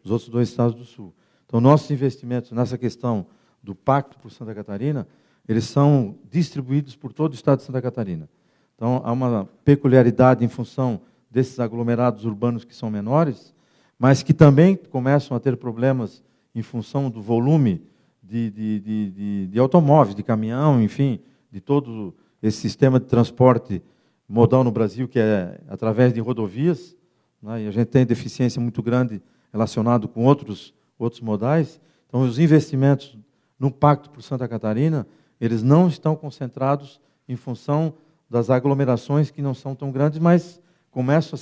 outros dois estados do Sul. Então, nossos investimentos nessa questão do Pacto por Santa Catarina, eles são distribuídos por todo o estado de Santa Catarina. Então, há uma peculiaridade em função desses aglomerados urbanos que são menores, mas que também começam a ter problemas em função do volume de automóveis, de caminhão, enfim, de todo esse sistema de transporte modal no Brasil, que é através de rodovias, né, e a gente tem deficiência muito grande relacionado com outros modais. Então, os investimentos no Pacto por Santa Catarina, eles não estão concentrados em função das aglomerações que não são tão grandes, mas começam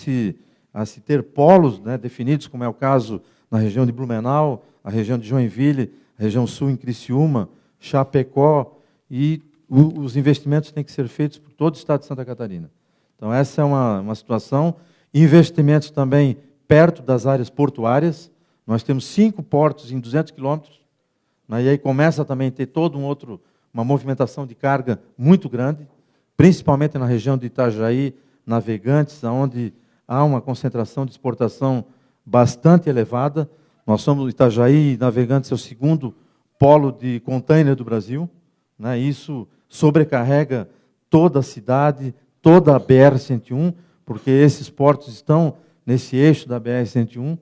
a se ter polos, né, definidos, como é o caso na região de Blumenau, a região de Joinville, a região sul em Criciúma, Chapecó, e os investimentos têm que ser feitos por todo o estado de Santa Catarina. Então, essa é uma situação. Investimentos também perto das áreas portuárias. Nós temos 5 portos em 200 quilômetros, né, e aí começa também a ter uma movimentação de carga muito grande, principalmente na região de Itajaí, Navegantes, onde há uma concentração de exportação bastante elevada. Nós somos, Itajaí e Navegantes é o segundo polo de container do Brasil, né? Isso sobrecarrega toda a cidade, toda a BR-101, porque esses portos estão nesse eixo da BR-101.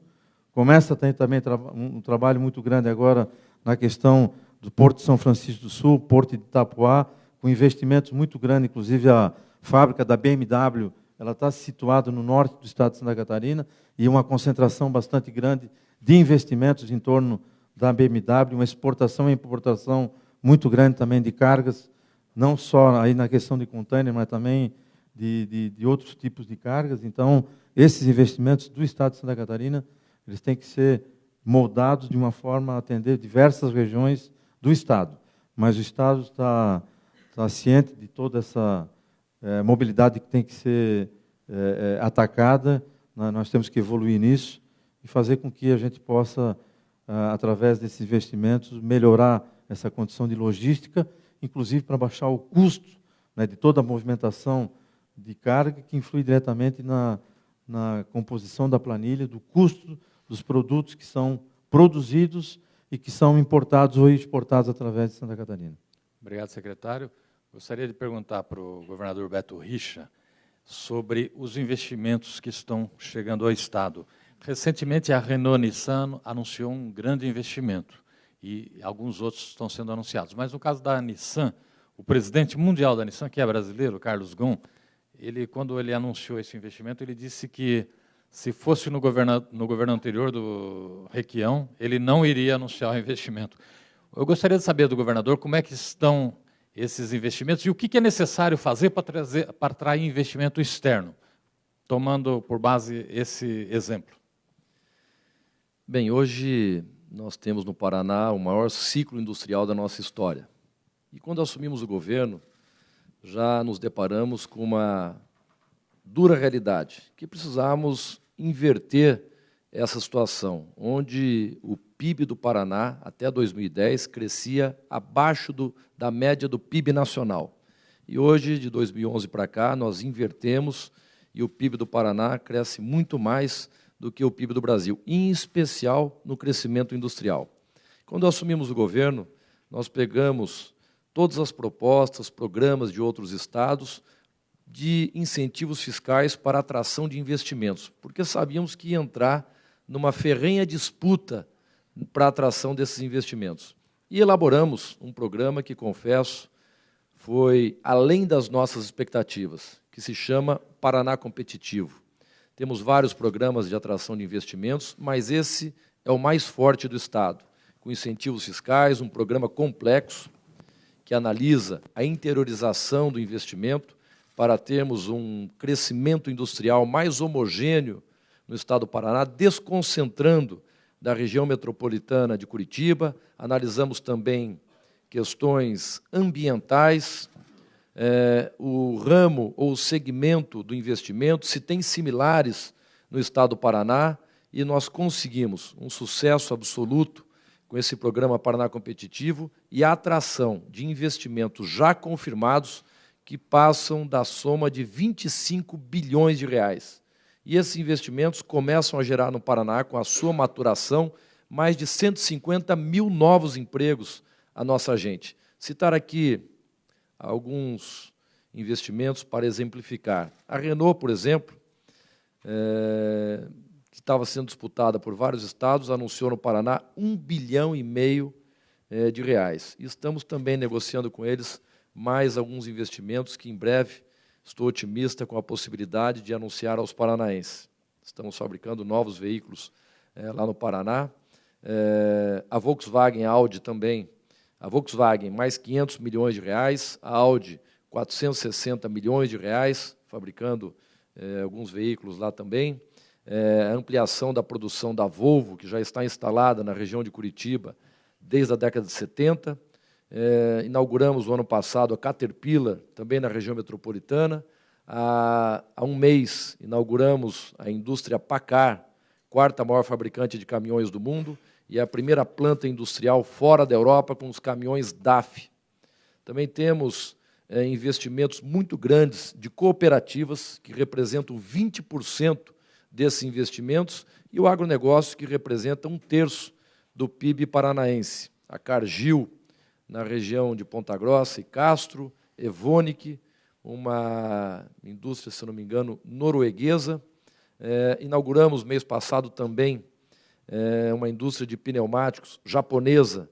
Começa a ter também um trabalho muito grande agora na questão do Porto de São Francisco do Sul, Porto de Itapuá, com investimentos muito grandes, inclusive a fábrica da BMW, ela está situada no norte do estado de Santa Catarina, e uma concentração bastante grande de investimentos em torno da BMW, uma exportação e importação muito grande também de cargas, não só aí na questão de container, mas também de outros tipos de cargas. Então, esses investimentos do estado de Santa Catarina, eles têm que ser moldados de uma forma a atender diversas regiões do estado. Mas o estado está ciente de toda essa mobilidade que tem que ser atacada. Nós temos que evoluir nisso e fazer com que a gente possa, através desses investimentos, melhorar essa condição de logística, inclusive para baixar o custo, né, de toda a movimentação de carga, que influi diretamente na composição da planilha, do custo dos produtos que são produzidos e que são importados ou exportados através de Santa Catarina. Obrigado, secretário. Gostaria de perguntar para o governador Beto Richa sobre os investimentos que estão chegando ao Estado. Recentemente, a Renault-Nissan anunciou um grande investimento e alguns outros estão sendo anunciados. Mas, no caso da Nissan, o presidente mundial da Nissan, que é brasileiro, Carlos Ghosn, quando ele anunciou esse investimento, ele disse que, se fosse no governo anterior do Requião, ele não iria anunciar o investimento. Eu gostaria de saber do governador como é que estão esses investimentos e o que é necessário fazer para atrair investimento externo, tomando por base esse exemplo. Bem, hoje nós temos no Paraná o maior ciclo industrial da nossa história. E quando assumimos o governo, já nos deparamos com uma dura realidade, que precisamos inverter essa situação, onde o PIB do Paraná, até 2010, crescia abaixo da média do PIB nacional. E hoje, de 2011 para cá, nós invertemos e o PIB do Paraná cresce muito mais do que o PIB do Brasil, em especial no crescimento industrial. Quando assumimos o governo, nós pegamos todas as propostas, programas de outros estados, de incentivos fiscais para atração de investimentos, porque sabíamos que ia entrar numa ferrenha disputa para a atração desses investimentos. E elaboramos um programa que, confesso, foi além das nossas expectativas, que se chama Paraná Competitivo. Temos vários programas de atração de investimentos, mas esse é o mais forte do Estado, com incentivos fiscais, um programa complexo, que analisa a interiorização do investimento para termos um crescimento industrial mais homogêneo no estado do Paraná, desconcentrando da região metropolitana de Curitiba. Analisamos também questões ambientais, o ramo ou o segmento do investimento, se tem similares no estado do Paraná, e nós conseguimos um sucesso absoluto com esse programa Paraná Competitivo e a atração de investimentos já confirmados que passam da soma de 25 bilhões de reais. E esses investimentos começam a gerar no Paraná, com a sua maturação, mais de 150 mil novos empregos à nossa gente. Citar aqui alguns investimentos para exemplificar. A Renault, por exemplo, que estava sendo disputada por vários estados, anunciou no Paraná 1,5 bilhão de reais. E estamos também negociando com eles mais alguns investimentos que, em breve, estou otimista com a possibilidade de anunciar aos paranaenses. Estamos fabricando novos veículos lá no Paraná. A Volkswagen, a Audi também. A Volkswagen, mais 500 milhões de reais. A Audi, 460 milhões de reais, fabricando alguns veículos lá também. A ampliação da produção da Volvo, que já está instalada na região de Curitiba desde a década de 70. Inauguramos no ano passado a Caterpillar, também na região metropolitana. Há um mês, inauguramos a indústria Paccar, quarta maior fabricante de caminhões do mundo, e a primeira planta industrial fora da Europa com os caminhões DAF. Também temos investimentos muito grandes de cooperativas, que representam 20% desses investimentos, e o agronegócio, que representa 1/3 do PIB paranaense. A Cargill, na região de Ponta Grossa e Castro, Evonik, uma indústria, se não me engano, norueguesa. Inauguramos, mês passado, também uma indústria de pneumáticos japonesa,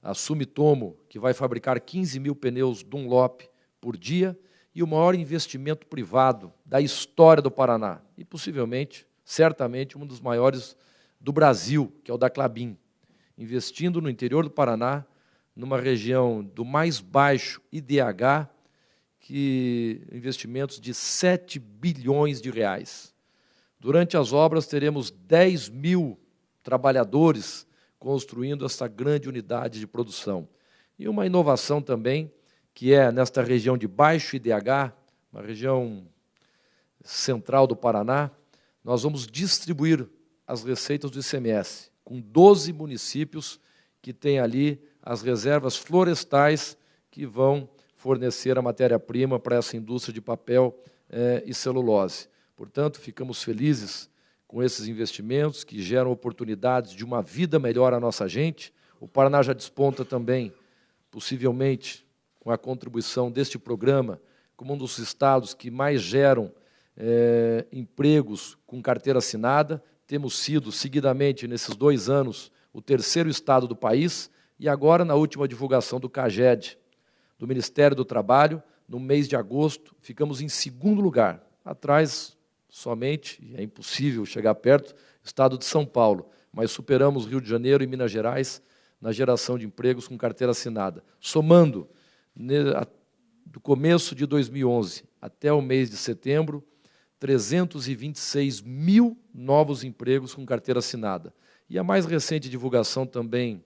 a Sumitomo, que vai fabricar 15 mil pneus Dunlop por dia, e o maior investimento privado da história do Paraná, e possivelmente, certamente, um dos maiores do Brasil, que é o da Klabin, investindo no interior do Paraná, numa região do mais baixo IDH, que investimentos de 7 bilhões de reais. Durante as obras, teremos 10 mil trabalhadores construindo essa grande unidade de produção. E uma inovação também, que é nesta região de baixo IDH, uma região central do Paraná, nós vamos distribuir as receitas do ICMS, com 12 municípios que têm ali as reservas florestais que vão fornecer a matéria-prima para essa indústria de papel e celulose. Portanto, ficamos felizes com esses investimentos que geram oportunidades de uma vida melhor à nossa gente. O Paraná já desponta também, possivelmente, com a contribuição deste programa, como um dos estados que mais geram empregos com carteira assinada. Temos sido, seguidamente, nesses 2 anos, o 3º estado do país, e agora, na última divulgação do CAGED, do Ministério do Trabalho, no mês de agosto, ficamos em 2º lugar, atrás somente, e é impossível chegar perto, estado de São Paulo, mas superamos Rio de Janeiro e Minas Gerais na geração de empregos com carteira assinada. Somando, do começo de 2011 até o mês de setembro, 326 mil novos empregos com carteira assinada. E a mais recente divulgação também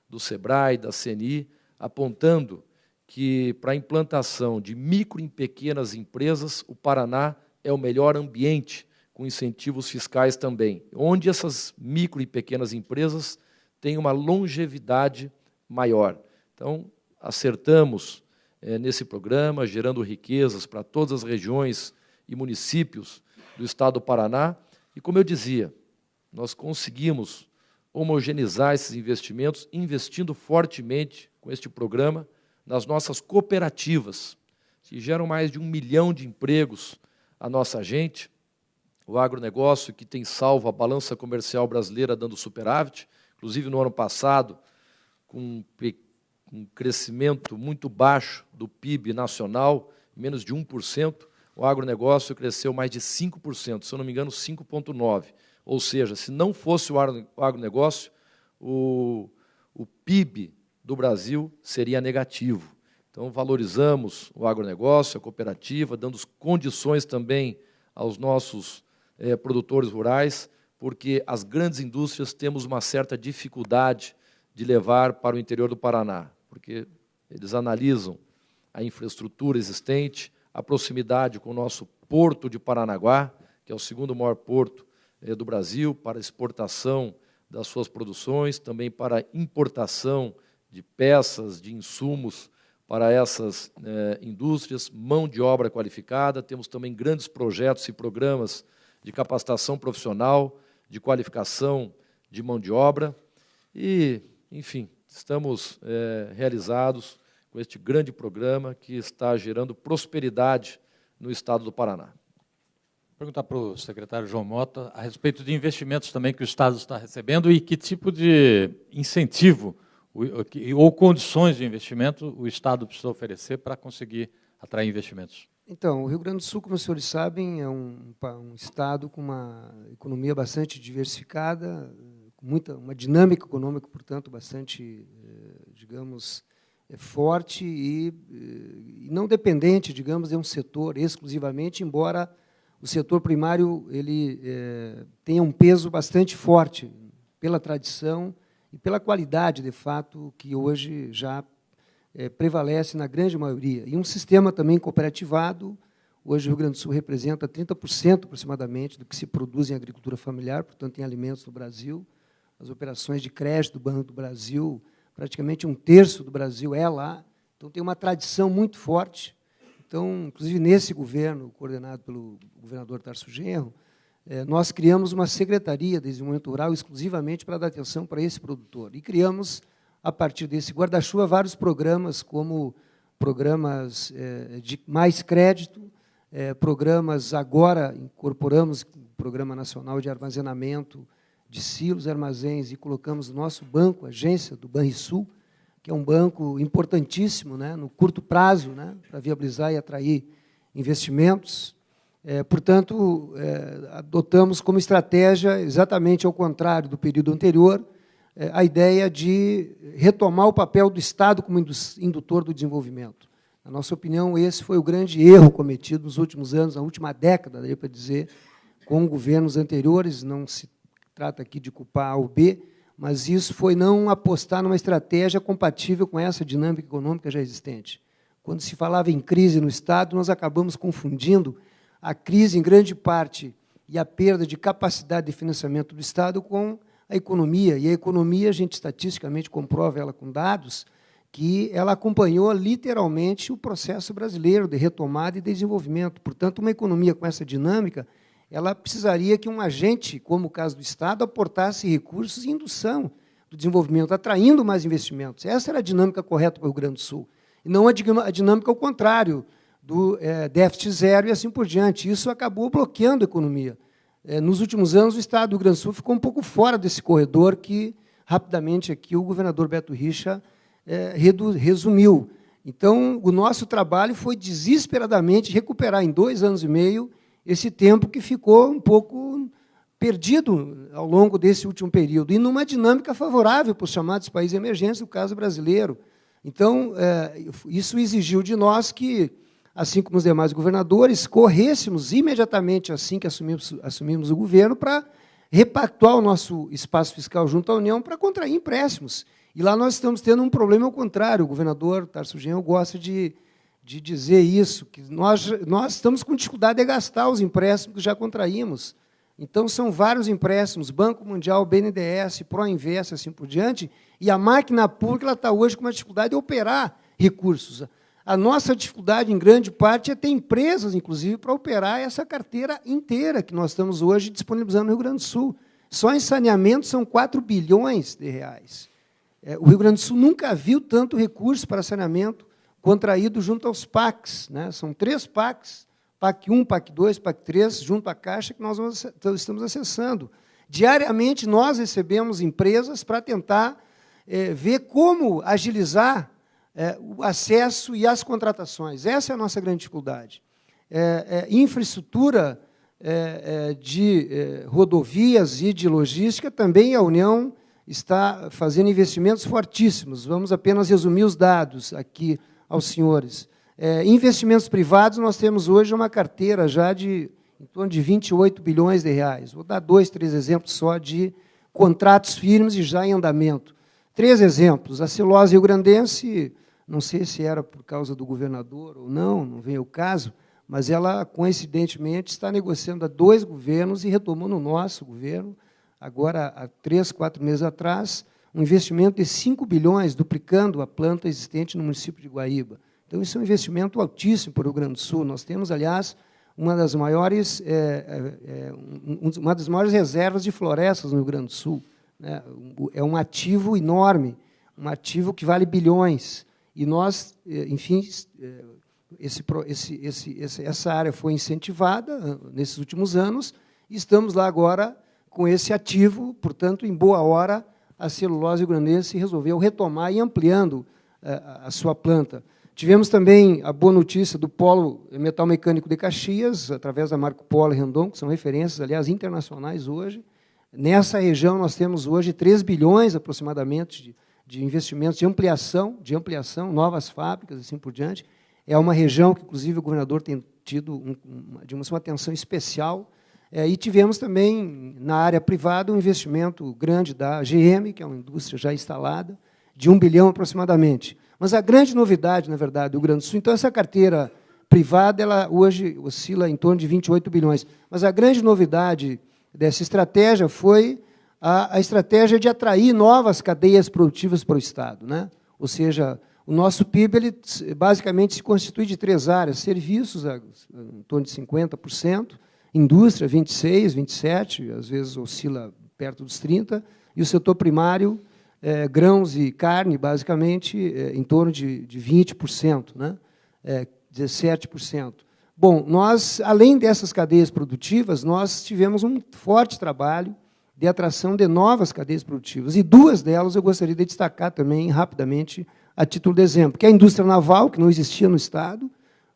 do SEBRAE, da CNI, apontando que, para a implantação de micro e pequenas empresas, o Paraná é o melhor ambiente, com incentivos fiscais também, onde essas micro e pequenas empresas têm uma longevidade maior. Então, acertamos nesse programa, gerando riquezas para todas as regiões e municípios do estado do Paraná, e, como eu dizia, nós conseguimos homogeneizar esses investimentos, investindo fortemente com este programa nas nossas cooperativas, que geram mais de 1 milhão de empregos à nossa gente, o agronegócio que tem salvo a balança comercial brasileira dando superávit, inclusive no ano passado, com um crescimento muito baixo do PIB nacional, menos de 1%, o agronegócio cresceu mais de 5%, se eu não me engano, 5,9%. Ou seja, se não fosse o agronegócio, o PIB do Brasil seria negativo. Então, valorizamos o agronegócio, a cooperativa, dando condições também aos nossos produtores rurais, porque as grandes indústrias temos uma certa dificuldade de levar para o interior do Paraná, porque eles analisam a infraestrutura existente, a proximidade com o nosso porto de Paranaguá, que é o segundo maior porto do Brasil, para exportação das suas produções, também para importação de peças, de insumos para essas indústrias, mão de obra qualificada. Temos também grandes projetos e programas de capacitação profissional, de qualificação de mão de obra. E, enfim, estamos realizados com este grande programa que está gerando prosperidade no estado do Paraná. Perguntar para o secretário João Mota a respeito de investimentos também que o Estado está recebendo e que tipo de incentivo ou condições de investimento o Estado precisa oferecer para conseguir atrair investimentos. Então, o Rio Grande do Sul, como os senhores sabem, é um estado com uma economia bastante diversificada, com uma dinâmica econômica, portanto, bastante, digamos, forte e não dependente, digamos, de um setor exclusivamente, embora o setor primário ele tenha um peso bastante forte pela tradição e pela qualidade, de fato, que hoje já prevalece na grande maioria. E um sistema também cooperativado. Hoje o Rio Grande do Sul representa 30% aproximadamente do que se produz em agricultura familiar, portanto, em alimentos no Brasil. As operações de crédito do Banco do Brasil, praticamente 1/3 do Brasil é lá. Então, tem uma tradição muito forte. Então, inclusive, nesse governo, coordenado pelo governador Tarso Genro, nós criamos uma secretaria de desenvolvimento rural exclusivamente para dar atenção para esse produtor. E criamos, a partir desse guarda-chuva, vários programas, como programas de mais crédito, programas, agora incorporamos o Programa Nacional de Armazenamento de Silos e Armazéns e colocamos o nosso banco, a agência do Banrisul, que é um banco importantíssimo, né, no curto prazo, né, para viabilizar e atrair investimentos. Portanto, adotamos como estratégia, exatamente ao contrário do período anterior, a ideia de retomar o papel do Estado como indutor do desenvolvimento. Na nossa opinião, esse foi o grande erro cometido nos últimos anos, na última década, daria para dizer, com governos anteriores. Não se trata aqui de culpar A ou B, mas isso foi não apostar numa estratégia compatível com essa dinâmica econômica já existente. Quando se falava em crise no Estado, nós acabamos confundindo a crise, em grande parte, e a perda de capacidade de financiamento do Estado com a economia. E a economia, a gente estatisticamente comprova ela com dados, que ela acompanhou literalmente o processo brasileiro de retomada e desenvolvimento. Portanto, uma economia com essa dinâmica, ela precisaria que um agente, como o caso do Estado, aportasse recursos em indução do desenvolvimento, atraindo mais investimentos. Essa era a dinâmica correta para o Rio Grande do Sul. E não a dinâmica ao contrário, do déficit zero e assim por diante. Isso acabou bloqueando a economia. Nos últimos anos, o Estado do Rio Grande do Sul ficou um pouco fora desse corredor que, rapidamente, aqui o governador Beto Richa resumiu. Então, o nosso trabalho foi desesperadamente recuperar em 2 anos e meio esse tempo que ficou um pouco perdido ao longo desse último período, e numa dinâmica favorável para os chamados países emergentes, no caso brasileiro. Então, isso exigiu de nós que, assim como os demais governadores, corrêssemos imediatamente, assim que assumimos o governo, para repactuar o nosso espaço fiscal junto à União para contrair empréstimos. E lá nós estamos tendo um problema ao contrário. O governador Tarso Genro gosta de dizer isso, que nós estamos com dificuldade de gastar os empréstimos que já contraímos. Então, são vários empréstimos, Banco Mundial, BNDES, Proinvest, assim por diante, e a máquina pública ela está hoje com uma dificuldade de operar recursos. A nossa dificuldade, em grande parte, é ter empresas, inclusive, para operar essa carteira inteira que nós estamos hoje disponibilizando no Rio Grande do Sul. Só em saneamento são 4 bilhões de reais. O Rio Grande do Sul nunca viu tanto recurso para saneamento contraído junto aos PACs, né? São 3 PACs, PAC 1, PAC 2, PAC 3, junto à Caixa, que nós estamos acessando. Diariamente, nós recebemos empresas para tentar ver como agilizar o acesso e as contratações. Essa é a nossa grande dificuldade. Infraestrutura de rodovias e de logística, também a União está fazendo investimentos fortíssimos. Vamos apenas resumir os dados aqui aos senhores. Investimentos privados, nós temos hoje uma carteira já de em torno de 28 bilhões de reais. Vou dar 2, 3 exemplos só de contratos firmes e já em andamento. 3 exemplos. A celulose rio-grandense, não sei se era por causa do governador ou não vem o caso, mas ela, coincidentemente, está negociando há 2 governos e retomou no nosso governo, agora, há 3, 4 meses atrás, um investimento de 5 bilhões, duplicando a planta existente no município de Guaíba. Então, isso é um investimento altíssimo para o Rio Grande do Sul. Nós temos, aliás, uma das maiores reservas de florestas no Rio Grande do Sul. Né? É um ativo enorme, um ativo que vale bilhões. E nós, enfim, essa área foi incentivada nesses últimos anos, e estamos lá agora com esse ativo, portanto, em boa hora, a celulose rio-grandense resolveu retomar e ampliando a sua planta. Tivemos também a boa notícia do Polo Metal Mecânico de Caxias, através da Marco Polo e Randon, que são referências, aliás, internacionais hoje. Nessa região, nós temos hoje 3 bilhões, aproximadamente, de investimentos de ampliação, novas fábricas, assim por diante. É uma região que, inclusive, o governador tem tido uma atenção especial. E tivemos também, na área privada, um investimento grande da GM, que é uma indústria já instalada, de 1 bilhão aproximadamente. Mas a grande novidade, na verdade, do Rio Grande do Sul, então, essa carteira privada, ela hoje oscila em torno de 28 bilhões. Mas a grande novidade dessa estratégia foi a estratégia de atrair novas cadeias produtivas para o Estado. Né? Ou seja, o nosso PIB ele, basicamente se constitui de 3 áreas: serviços, em torno de 50%, indústria, 26%, 27%, às vezes oscila perto dos 30%, e o setor primário, grãos e carne, basicamente, em torno de 20%, né? 17%. Bom, nós, além dessas cadeias produtivas, nós tivemos um forte trabalho de atração de novas cadeias produtivas, e 2 delas eu gostaria de destacar também, rapidamente, a título de exemplo, que é a indústria naval, que não existia no Estado.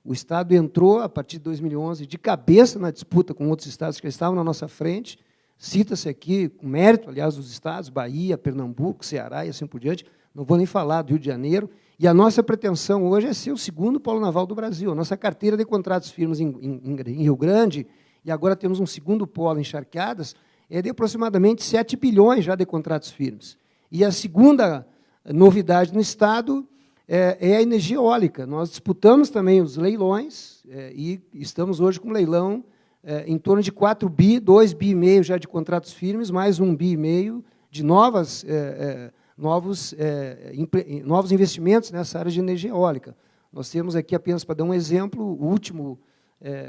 O Estado entrou, a partir de 2011, de cabeça na disputa com outros estados que estavam na nossa frente. Cita-se aqui, com mérito, aliás, dos estados, Bahia, Pernambuco, Ceará e assim por diante. Não vou nem falar do Rio de Janeiro. E a nossa pretensão hoje é ser o 2º polo naval do Brasil. A nossa carteira de contratos firmes em Rio Grande, e agora temos um 2º polo em Charqueadas, é de aproximadamente 7 bilhões já de contratos firmes. E a segunda novidade no Estado é a energia eólica. Nós disputamos também os leilões, e estamos hoje com um leilão em torno de 4 bi, 2 bi e meio já de contratos firmes, mais 1 bi e meio de novos investimentos nessa área de energia eólica. Nós temos aqui, apenas para dar um exemplo, o último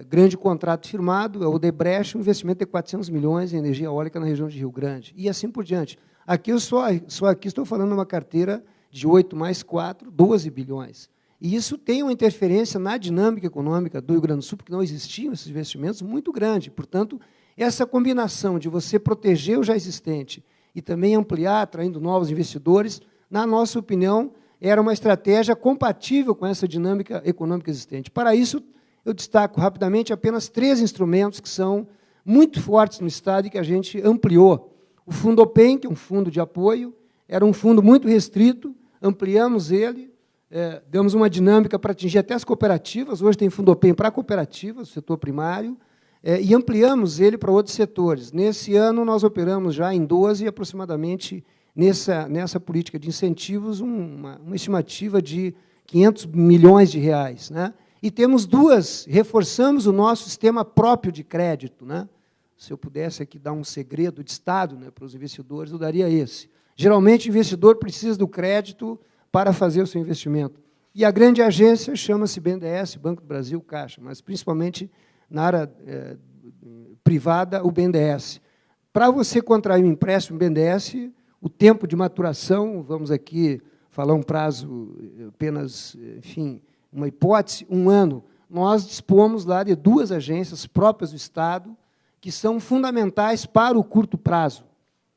grande contrato firmado é o Odebrecht, um investimento de 400 milhões em energia eólica na região de Rio Grande, e assim por diante. Aqui eu só aqui estou falando de uma carteira de 8 mais 4, 12 bilhões. E isso tem uma interferência na dinâmica econômica do Rio Grande do Sul, porque não existiam esses investimentos, muito grande. Portanto, essa combinação de você proteger o já existente e também ampliar, atraindo novos investidores, na nossa opinião, era uma estratégia compatível com essa dinâmica econômica existente. Para isso, eu destaco rapidamente apenas 3 instrumentos que são muito fortes no Estado e que a gente ampliou. O Fundopem, que é um fundo de apoio, era um fundo muito restrito, ampliamos ele, damos uma dinâmica para atingir até as cooperativas. Hoje tem Fundopem para cooperativas, setor primário, e ampliamos ele para outros setores. Nesse ano, nós operamos já em 12, aproximadamente, nessa política de incentivos, uma estimativa de 500 milhões de reais. Né? E temos 2, reforçamos o nosso sistema próprio de crédito. Né? Se eu pudesse aqui dar um segredo de Estado, né, para os investidores, eu daria esse. Geralmente, o investidor precisa do crédito para fazer o seu investimento. E a grande agência chama-se BNDES, Banco do Brasil, Caixa, mas principalmente na área privada, o BNDES. Para você contrair um empréstimo BNDES, o tempo de maturação, vamos aqui falar um prazo apenas, enfim, uma hipótese, 1 ano. Nós dispomos lá de 2 agências próprias do Estado, que são fundamentais para o curto prazo,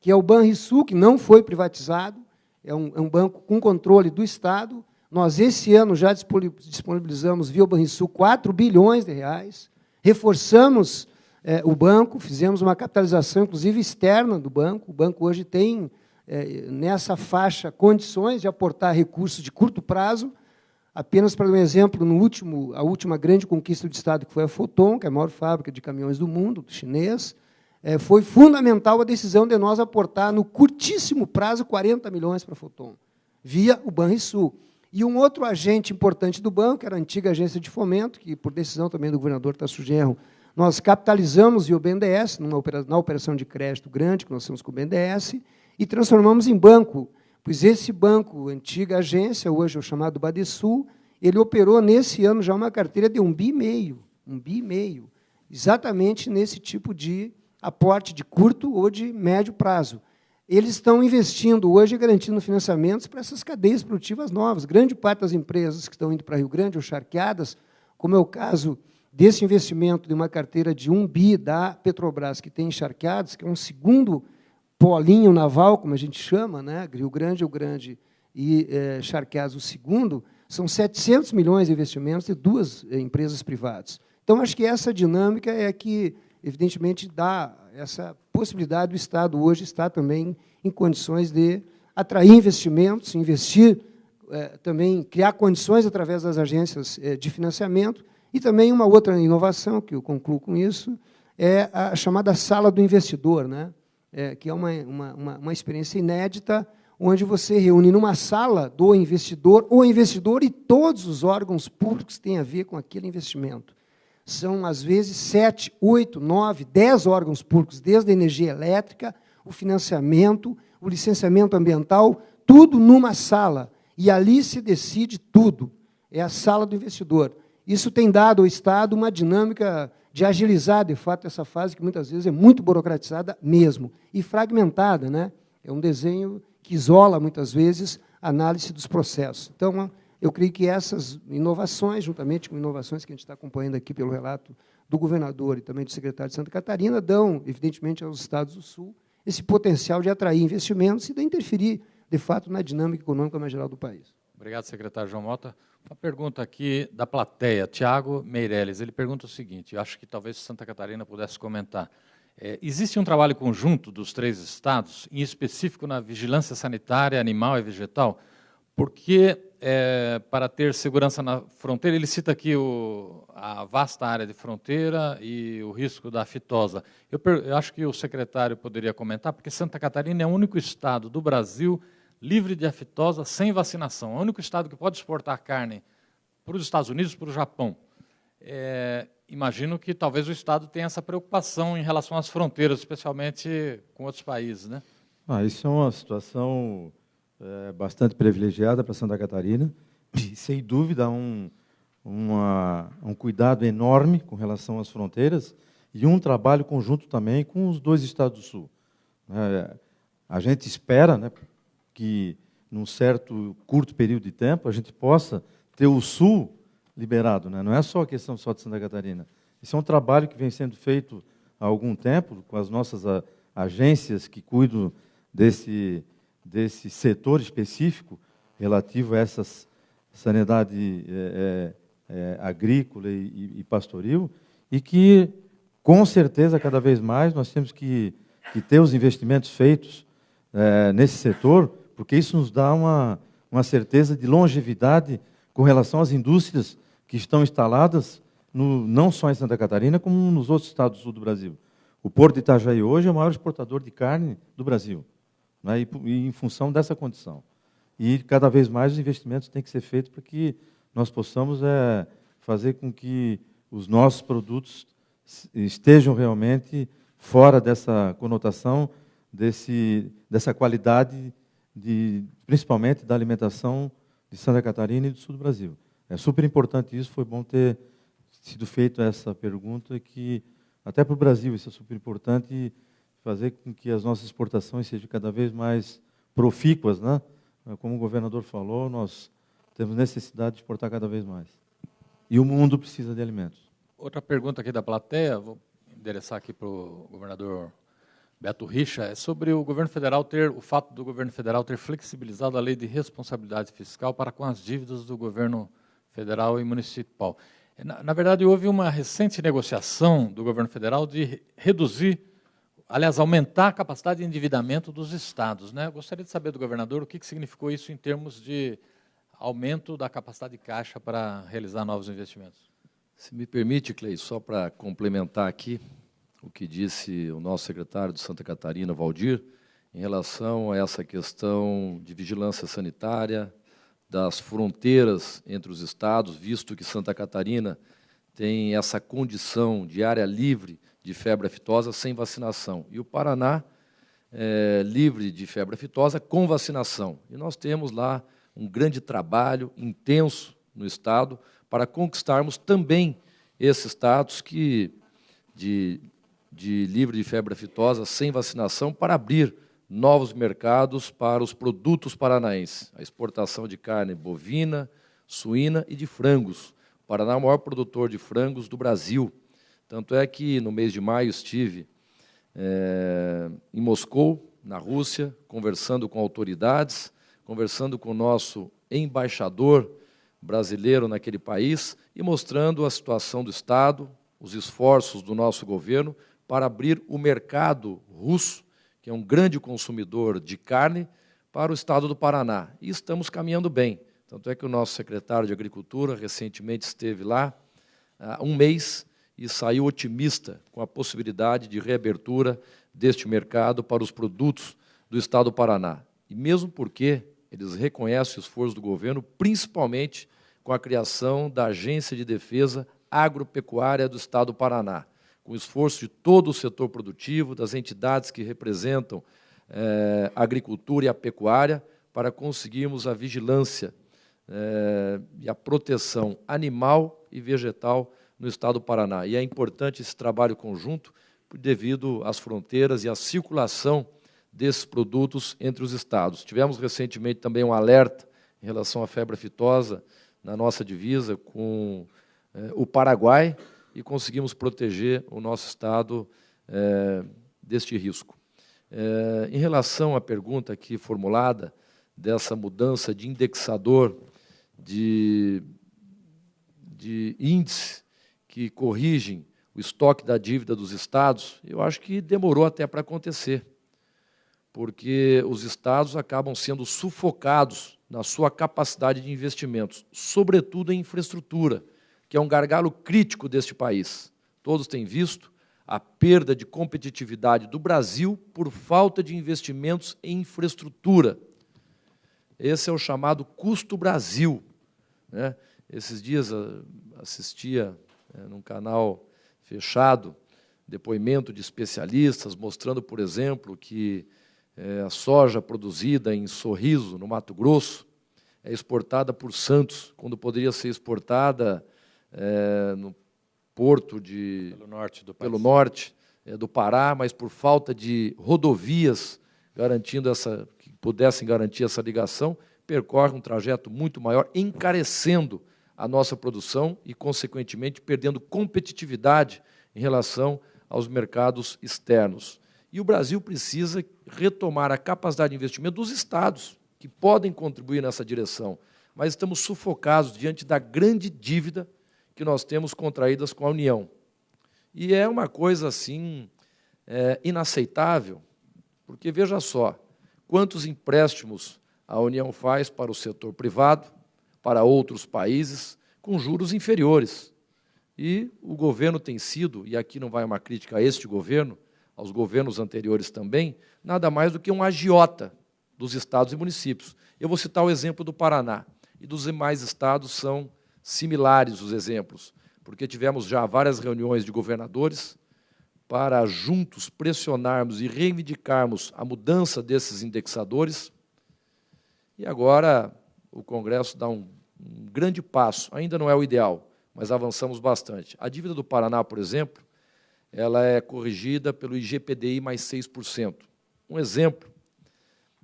que é o Banrisul, que não foi privatizado, é um banco com controle do Estado. Nós, esse ano, já disponibilizamos, via o Banrisul, 4 bilhões de reais, reforçamos o banco, fizemos uma capitalização, inclusive, externa do banco. O banco hoje tem, nessa faixa, condições de aportar recursos de curto prazo Apenas para dar um exemplo, a última grande conquista do Estado, que foi a Foton, que é a maior fábrica de caminhões do mundo, chinês, foi fundamental a decisão de nós aportar, no curtíssimo prazo, 40 milhões para a Foton, via o Banrisul. E um outro agente importante do banco, que era a antiga agência de fomento, que, por decisão também do governador Tasso Genro, nós capitalizamos via o BNDES, na operação de crédito grande que nós temos com o BNDES, e transformamos em banco. Pois esse banco, antiga agência, hoje é o chamado Badesul, ele operou nesse ano já uma carteira de 1,5 bi, exatamente nesse tipo de aporte de curto ou de médio prazo. Eles estão investindo hoje e garantindo financiamentos para essas cadeias produtivas novas. Grande parte das empresas que estão indo para Rio Grande ou charqueadas, como é o caso desse investimento de uma carteira de 1 bi da Petrobras, que tem encharqueados, que é um segundo polinho naval, como a gente chama, né? Rio Grande é o grande e Charqueados o segundo, são 700 milhões de investimentos de 2 empresas privadas. Então, acho que essa dinâmica é que, evidentemente, dá essa possibilidade do Estado hoje estar também em condições de atrair investimentos, investir, também criar condições através das agências de financiamento, e também uma outra inovação, que eu concluo com isso, é a chamada Sala do Investidor, né? Que é uma experiência inédita, onde você reúne numa sala do investidor, o investidor e todos os órgãos públicos que têm a ver com aquele investimento. São, às vezes, 7, 8, 9, 10 órgãos públicos, desde a energia elétrica, o financiamento, o licenciamento ambiental, tudo numa sala. E ali se decide tudo. É a sala do investidor. Isso tem dado ao Estado uma dinâmica de agilizar, de fato, essa fase que, muitas vezes, é muito burocratizada mesmo, e fragmentada, né? É um desenho que isola, muitas vezes, a análise dos processos. Então, eu creio que essas inovações, juntamente com inovações que a gente está acompanhando aqui pelo relato do governador e também do secretário de Santa Catarina, dão, evidentemente, aos estados do Sul esse potencial de atrair investimentos e de interferir, de fato, na dinâmica econômica mais geral do país. Obrigado, secretário João Mota. Uma pergunta aqui da plateia, Tiago Meirelles. Ele pergunta o seguinte, eu acho que talvez Santa Catarina pudesse comentar. Existe um trabalho conjunto dos 3 estados, em específico na vigilância sanitária, animal e vegetal, porque, para ter segurança na fronteira, ele cita aqui a vasta área de fronteira e o risco da aftosa. Eu acho que o secretário poderia comentar, porque Santa Catarina é o único estado do Brasil livre de aftosa sem vacinação. É o único estado que pode exportar carne para os Estados Unidos e para o Japão. Imagino que talvez o Estado tenha essa preocupação em relação às fronteiras, especialmente com outros países, né? Isso é uma situação bastante privilegiada para Santa Catarina, e, sem dúvida, um cuidado enorme com relação às fronteiras e um trabalho conjunto também com os 2 estados do Sul. A gente espera, né, que, num certo curto período de tempo, a gente possa ter o Sul liberado, né? Não é só a questão só de Santa Catarina. Isso é um trabalho que vem sendo feito há algum tempo, com as nossas agências que cuidam desse setor específico relativo a essa sanidade agrícola e pastoril, e que, com certeza, cada vez mais, nós temos que ter os investimentos feitos nesse setor, porque isso nos dá uma certeza de longevidade com relação às indústrias que estão instaladas não só em Santa Catarina, como nos outros estados do sul do Brasil. O Porto de Itajaí hoje é o maior exportador de carne do Brasil, né, e em função dessa condição. E, cada vez mais, os investimentos têm que ser feitos para que nós possamos fazer com que os nossos produtos estejam realmente fora dessa conotação, dessa qualidade, principalmente da alimentação de Santa Catarina e do sul do Brasil. É super importante isso, foi bom ter sido feita essa pergunta, que até para o Brasil isso é super importante, fazer com que as nossas exportações sejam cada vez mais profícuas, né? Como o governador falou, nós temos necessidade de exportar cada vez mais. E o mundo precisa de alimentos. Outra pergunta aqui da plateia, vou endereçar aqui para o governador Beto Richa, é sobre o fato do governo federal ter flexibilizado a lei de responsabilidade fiscal para com as dívidas do governo federal e municipal. Na verdade, houve uma recente negociação do governo federal de reduzir, aliás, aumentar a capacidade de endividamento dos estados, né? Eu gostaria de saber do governador o que significou isso em termos de aumento da capacidade de caixa para realizar novos investimentos. Se me permite, Clei, só para complementar aqui o que disse o nosso secretário de Santa Catarina, Valdir, em relação a essa questão de vigilância sanitária, das fronteiras entre os estados, visto que Santa Catarina tem essa condição de área livre de febre aftosa sem vacinação, e o Paraná livre de febre aftosa com vacinação. E nós temos lá um grande trabalho intenso no estado para conquistarmos também esse status de livre de febre aftosa sem vacinação, para abrir novos mercados para os produtos paranaenses, a exportação de carne bovina, suína e de frangos. O Paraná é o maior produtor de frangos do Brasil. Tanto é que, no mês de maio, estive em Moscou, na Rússia, conversando com autoridades, conversando com o nosso embaixador brasileiro naquele país e mostrando a situação do Estado, os esforços do nosso governo para abrir o mercado russo, que é um grande consumidor de carne, para o Estado do Paraná. E estamos caminhando bem. Tanto é que o nosso secretário de Agricultura recentemente esteve lá há um mês e saiu otimista com a possibilidade de reabertura deste mercado para os produtos do Estado do Paraná. E mesmo porque eles reconhecem o esforço do governo, principalmente com a criação da Agência de Defesa Agropecuária do Estado do Paraná, com o esforço de todo o setor produtivo, das entidades que representam a agricultura e a pecuária, para conseguirmos a vigilância e a proteção animal e vegetal no Estado do Paraná. E é importante esse trabalho conjunto devido às fronteiras e à circulação desses produtos entre os estados. Tivemos recentemente também um alerta em relação à febre aftosa na nossa divisa com o Paraguai e conseguimos proteger o nosso estado deste risco. Em relação à pergunta aqui formulada, dessa mudança de indexador de índice que corrigem o estoque da dívida dos estados, eu acho que demorou até para acontecer, porque os estados acabam sendo sufocados na sua capacidade de investimentos, sobretudo em infraestrutura, que é um gargalo crítico deste país. Todos têm visto a perda de competitividade do Brasil por falta de investimentos em infraestrutura. Esse é o chamado custo Brasil, né? Esses dias assistia num canal fechado depoimento de especialistas mostrando, por exemplo, que a soja produzida em Sorriso, no Mato Grosso, é exportada por Santos, quando poderia ser exportada no porto pelo norte do Pará, mas por falta de rodovias que pudessem garantir essa ligação, percorre um trajeto muito maior, encarecendo a nossa produção e, consequentemente, perdendo competitividade em relação aos mercados externos. E o Brasil precisa retomar a capacidade de investimento dos estados, que podem contribuir nessa direção, mas estamos sufocados diante da grande dívida que nós temos contraídas com a União. E é uma coisa, assim, inaceitável, porque, veja só, quantos empréstimos a União faz para o setor privado, para outros países, com juros inferiores. E o governo tem sido, e aqui não vai uma crítica a este governo, aos governos anteriores também, nada mais do que um agiota dos estados e municípios. Eu vou citar o exemplo do Paraná, e dos demais estados são similares os exemplos, porque tivemos já várias reuniões de governadores para juntos pressionarmos e reivindicarmos a mudança desses indexadores, e agora o Congresso dá um grande passo, ainda não é o ideal, mas avançamos bastante. A dívida do Paraná, por exemplo, ela é corrigida pelo IGPDI mais 6%. Um exemplo,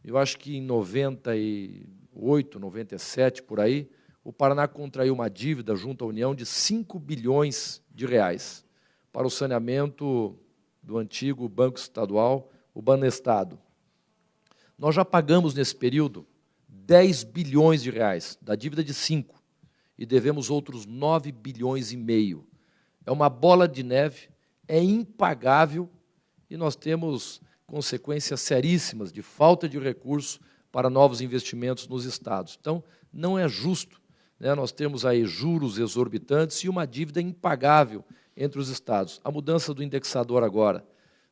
eu acho que em 98, 97, por aí, o Paraná contraiu uma dívida junto à União de 5 bilhões de reais para o saneamento do antigo Banco Estadual, o Banestado. Nós já pagamos nesse período 10 bilhões de reais, da dívida de 5, e devemos outros 9 bilhões e meio. É uma bola de neve, é impagável, e nós temos consequências seríssimas de falta de recurso para novos investimentos nos estados. Então, não é justo, né, nós temos aí juros exorbitantes e uma dívida impagável entre os estados. A mudança do indexador agora,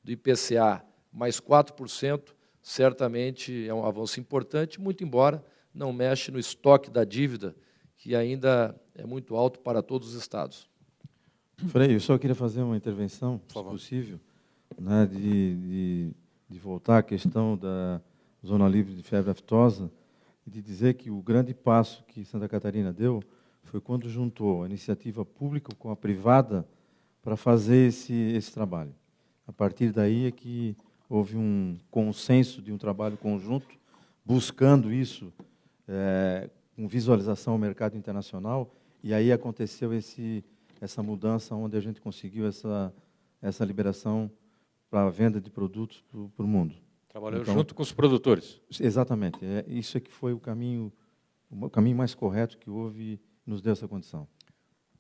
do IPCA, mais 4%, certamente é um avanço importante, muito embora não mexe no estoque da dívida, que ainda é muito alto para todos os estados. Frei, eu só queria fazer uma intervenção, se possível, né, de voltar à questão da zona livre de febre aftosa e de dizer que o grande passo que Santa Catarina deu foi quando juntou a iniciativa pública com a privada para fazer esse trabalho. A partir daí é que houve um consenso de um trabalho conjunto, buscando isso com visualização ao mercado internacional, e aí aconteceu essa mudança onde a gente conseguiu essa liberação para a venda de produtos para o mundo. Trabalhou então, junto com os produtores. Exatamente. Isso é que foi o caminho mais correto que houve e nos deu essa condição.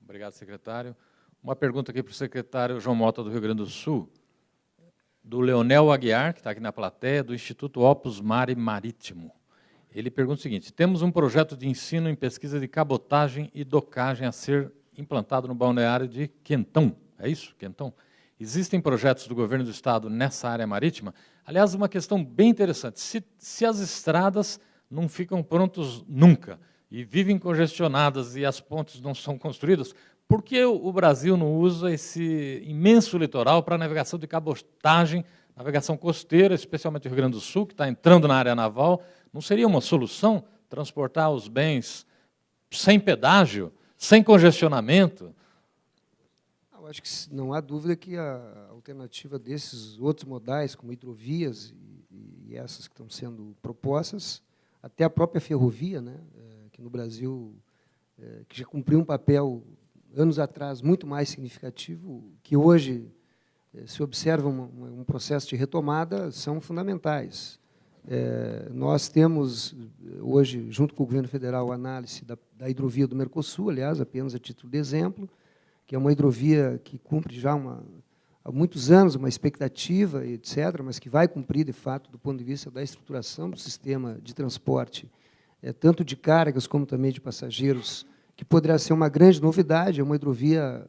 Obrigado, secretário. Uma pergunta aqui para o secretário João Mota, do Rio Grande do Sul, do Leonel Aguiar, que está aqui na plateia, do Instituto Opus Mare Marítimo. Ele pergunta o seguinte: temos um projeto de ensino em pesquisa de cabotagem e docagem a ser implantado no balneário de Quentão. É isso? Quentão? Existem projetos do governo do estado nessa área marítima? Aliás, uma questão bem interessante. Se as estradas não ficam prontas nunca e vivem congestionadas e as pontes não são construídas, por que o Brasil não usa esse imenso litoral para navegação de cabotagem, navegação costeira, especialmente o Rio Grande do Sul, que está entrando na área naval? Não seria uma solução transportar os bens sem pedágio, sem congestionamento? Eu acho que não há dúvida que a alternativa desses outros modais, como hidrovias e essas que estão sendo propostas, até a própria ferrovia, né, que no Brasil que já cumpriu um papel, anos atrás, muito mais significativo, que hoje se observa um processo de retomada, são fundamentais. Nós temos, hoje, junto com o governo federal, a análise da hidrovia do Mercosul, aliás, apenas a título de exemplo, que é uma hidrovia que cumpre já há muitos anos uma expectativa, etc., mas que vai cumprir, de fato, do ponto de vista da estruturação do sistema de transporte, tanto de cargas como também de passageiros, que poderá ser uma grande novidade. É uma hidrovia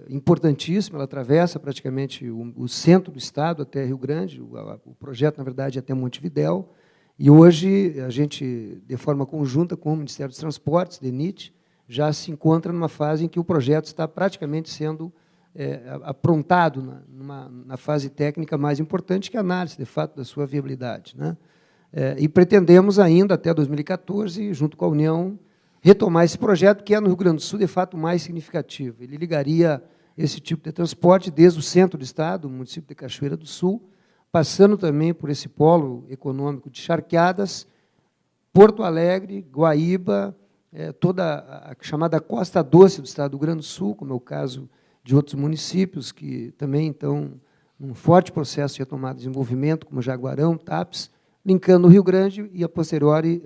importantíssima, ela atravessa praticamente o centro do estado até Rio Grande, o projeto, na verdade, é até Montevidéu, e hoje a gente, de forma conjunta com o Ministério dos Transportes, DENIT, já se encontra numa fase em que o projeto está praticamente sendo aprontado na fase técnica mais importante, que é a análise, de fato, da sua viabilidade, né? E pretendemos ainda, até 2014, junto com a União, retomar esse projeto, que é no Rio Grande do Sul, de fato, o mais significativo. Ele ligaria esse tipo de transporte desde o centro do estado, o município de Cachoeira do Sul, passando também por esse polo econômico de Charqueadas, Porto Alegre, Guaíba, toda a chamada Costa Doce do estado do Rio Grande do Sul, como é o caso de outros municípios que também estão num forte processo de retomada de desenvolvimento, como Jaguarão, TAPS, linkando o Rio Grande e, a posteriori,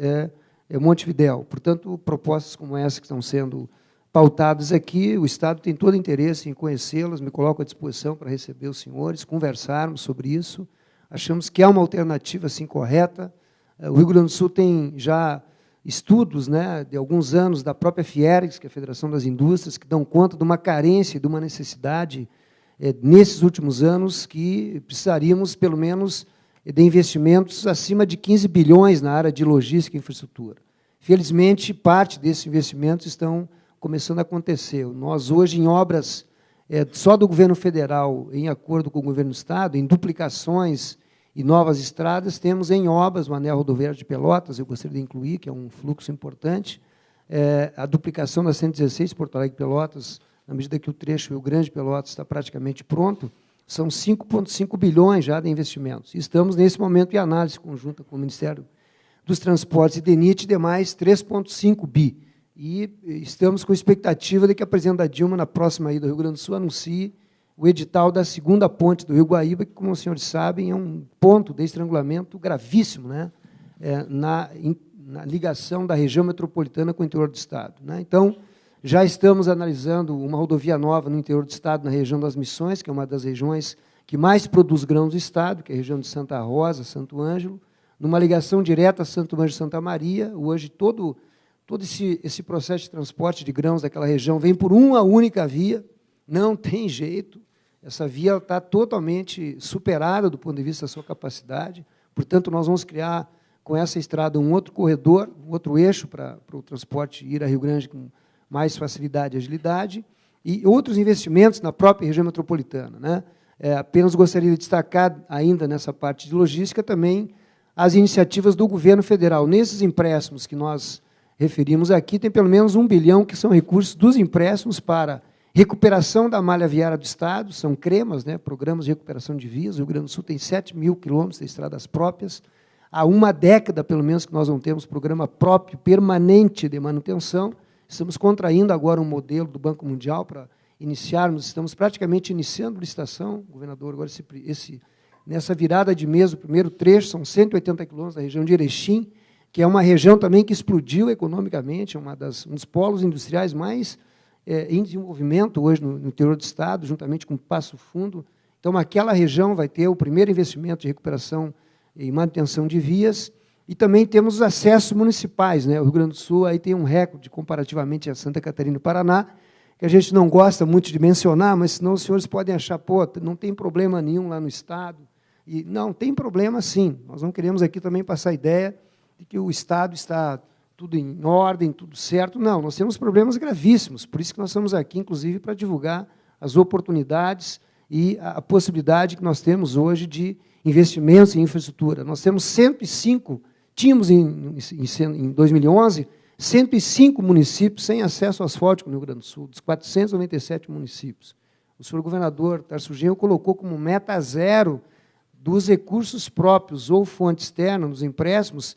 Montevidéu. Portanto, propostas como essa que estão sendo pautadas aqui, o Estado tem todo interesse em conhecê-las, me coloco à disposição para receber os senhores, conversarmos sobre isso. Achamos que é uma alternativa, assim, correta. O Rio Grande do Sul tem já estudos, né, de alguns anos da própria Fiergs, que é a Federação das Indústrias, que dão conta de uma carência, de uma necessidade, nesses últimos anos, que precisaríamos, pelo menos, de investimentos acima de 15 bilhões na área de logística e infraestrutura. Felizmente, parte desses investimentos estão começando a acontecer. Nós, hoje, em obras só do governo federal, em acordo com o governo do Estado, em duplicações e novas estradas, temos em obras o anel rodoviário de Pelotas, eu gostaria de incluir, que é um fluxo importante, a duplicação da 116 Porto Alegre-Pelotas, na medida que o trecho Rio Grande-Pelotas está praticamente pronto, são 5,5 bilhões já de investimentos. Estamos, nesse momento, em análise conjunta com o Ministério dos Transportes e DENIT de mais 3,5 bi. E estamos com expectativa de que a presidenta Dilma, na próxima ida ao Rio Grande do Sul, anuncie o edital da segunda ponte do Rio Guaíba, que, como os senhores sabem, é um ponto de estrangulamento gravíssimo, né, na ligação da região metropolitana com o interior do Estado, né? Então, já estamos analisando uma rodovia nova no interior do Estado, na região das Missões, que é uma das regiões que mais produz grãos do Estado, que é a região de Santa Rosa, Santo Ângelo. numa ligação direta a Santo Ângelo de Santa Maria. Hoje, todo esse processo de transporte de grãos daquela região vem por uma única via, não tem jeito. Essa via está totalmente superada do ponto de vista da sua capacidade. Portanto, nós vamos criar, com essa estrada, um outro corredor, um outro eixo para o transporte ir a Rio Grande com mais facilidade e agilidade, e outros investimentos na própria região metropolitana, né? Apenas gostaria de destacar, ainda nessa parte de logística, também as iniciativas do governo federal. Nesses empréstimos que nós referimos aqui, tem pelo menos 1 bilhão, que são recursos dos empréstimos para recuperação da malha viária do Estado, são CREMAs, né, Programas de Recuperação de Vias. O Rio Grande do Sul tem 7 mil quilômetros de estradas próprias. Há uma década, pelo menos, que nós não temos programa próprio, permanente de manutenção. Estamos contraindo agora um modelo do Banco Mundial para iniciarmos, estamos praticamente iniciando licitação, governador, agora nessa virada de mês, o primeiro trecho, são 180 quilômetros da região de Erechim, que é uma região também que explodiu economicamente, é um dos polos industriais mais em desenvolvimento hoje no interior do Estado, juntamente com Passo Fundo. Então, aquela região vai ter o primeiro investimento de recuperação e manutenção de vias, e também temos os acessos municipais, né? O Rio Grande do Sul aí tem um recorde comparativamente a Santa Catarina e Paraná, que a gente não gosta muito de mencionar, mas senão os senhores podem achar, pô, não tem problema nenhum lá no Estado. E não, tem problema sim. Nós não queremos aqui também passar a ideia de que o Estado está tudo em ordem, tudo certo. Não, nós temos problemas gravíssimos, por isso que nós estamos aqui, inclusive, para divulgar as oportunidades e a possibilidade que nós temos hoje de investimentos em infraestrutura. Nós temos 105, tínhamos em 2011, 105 municípios sem acesso asfáltico no Rio Grande do Sul, dos 497 municípios. O senhor governador Tarso Genro colocou como meta zero dos recursos próprios ou fonte externa nos empréstimos,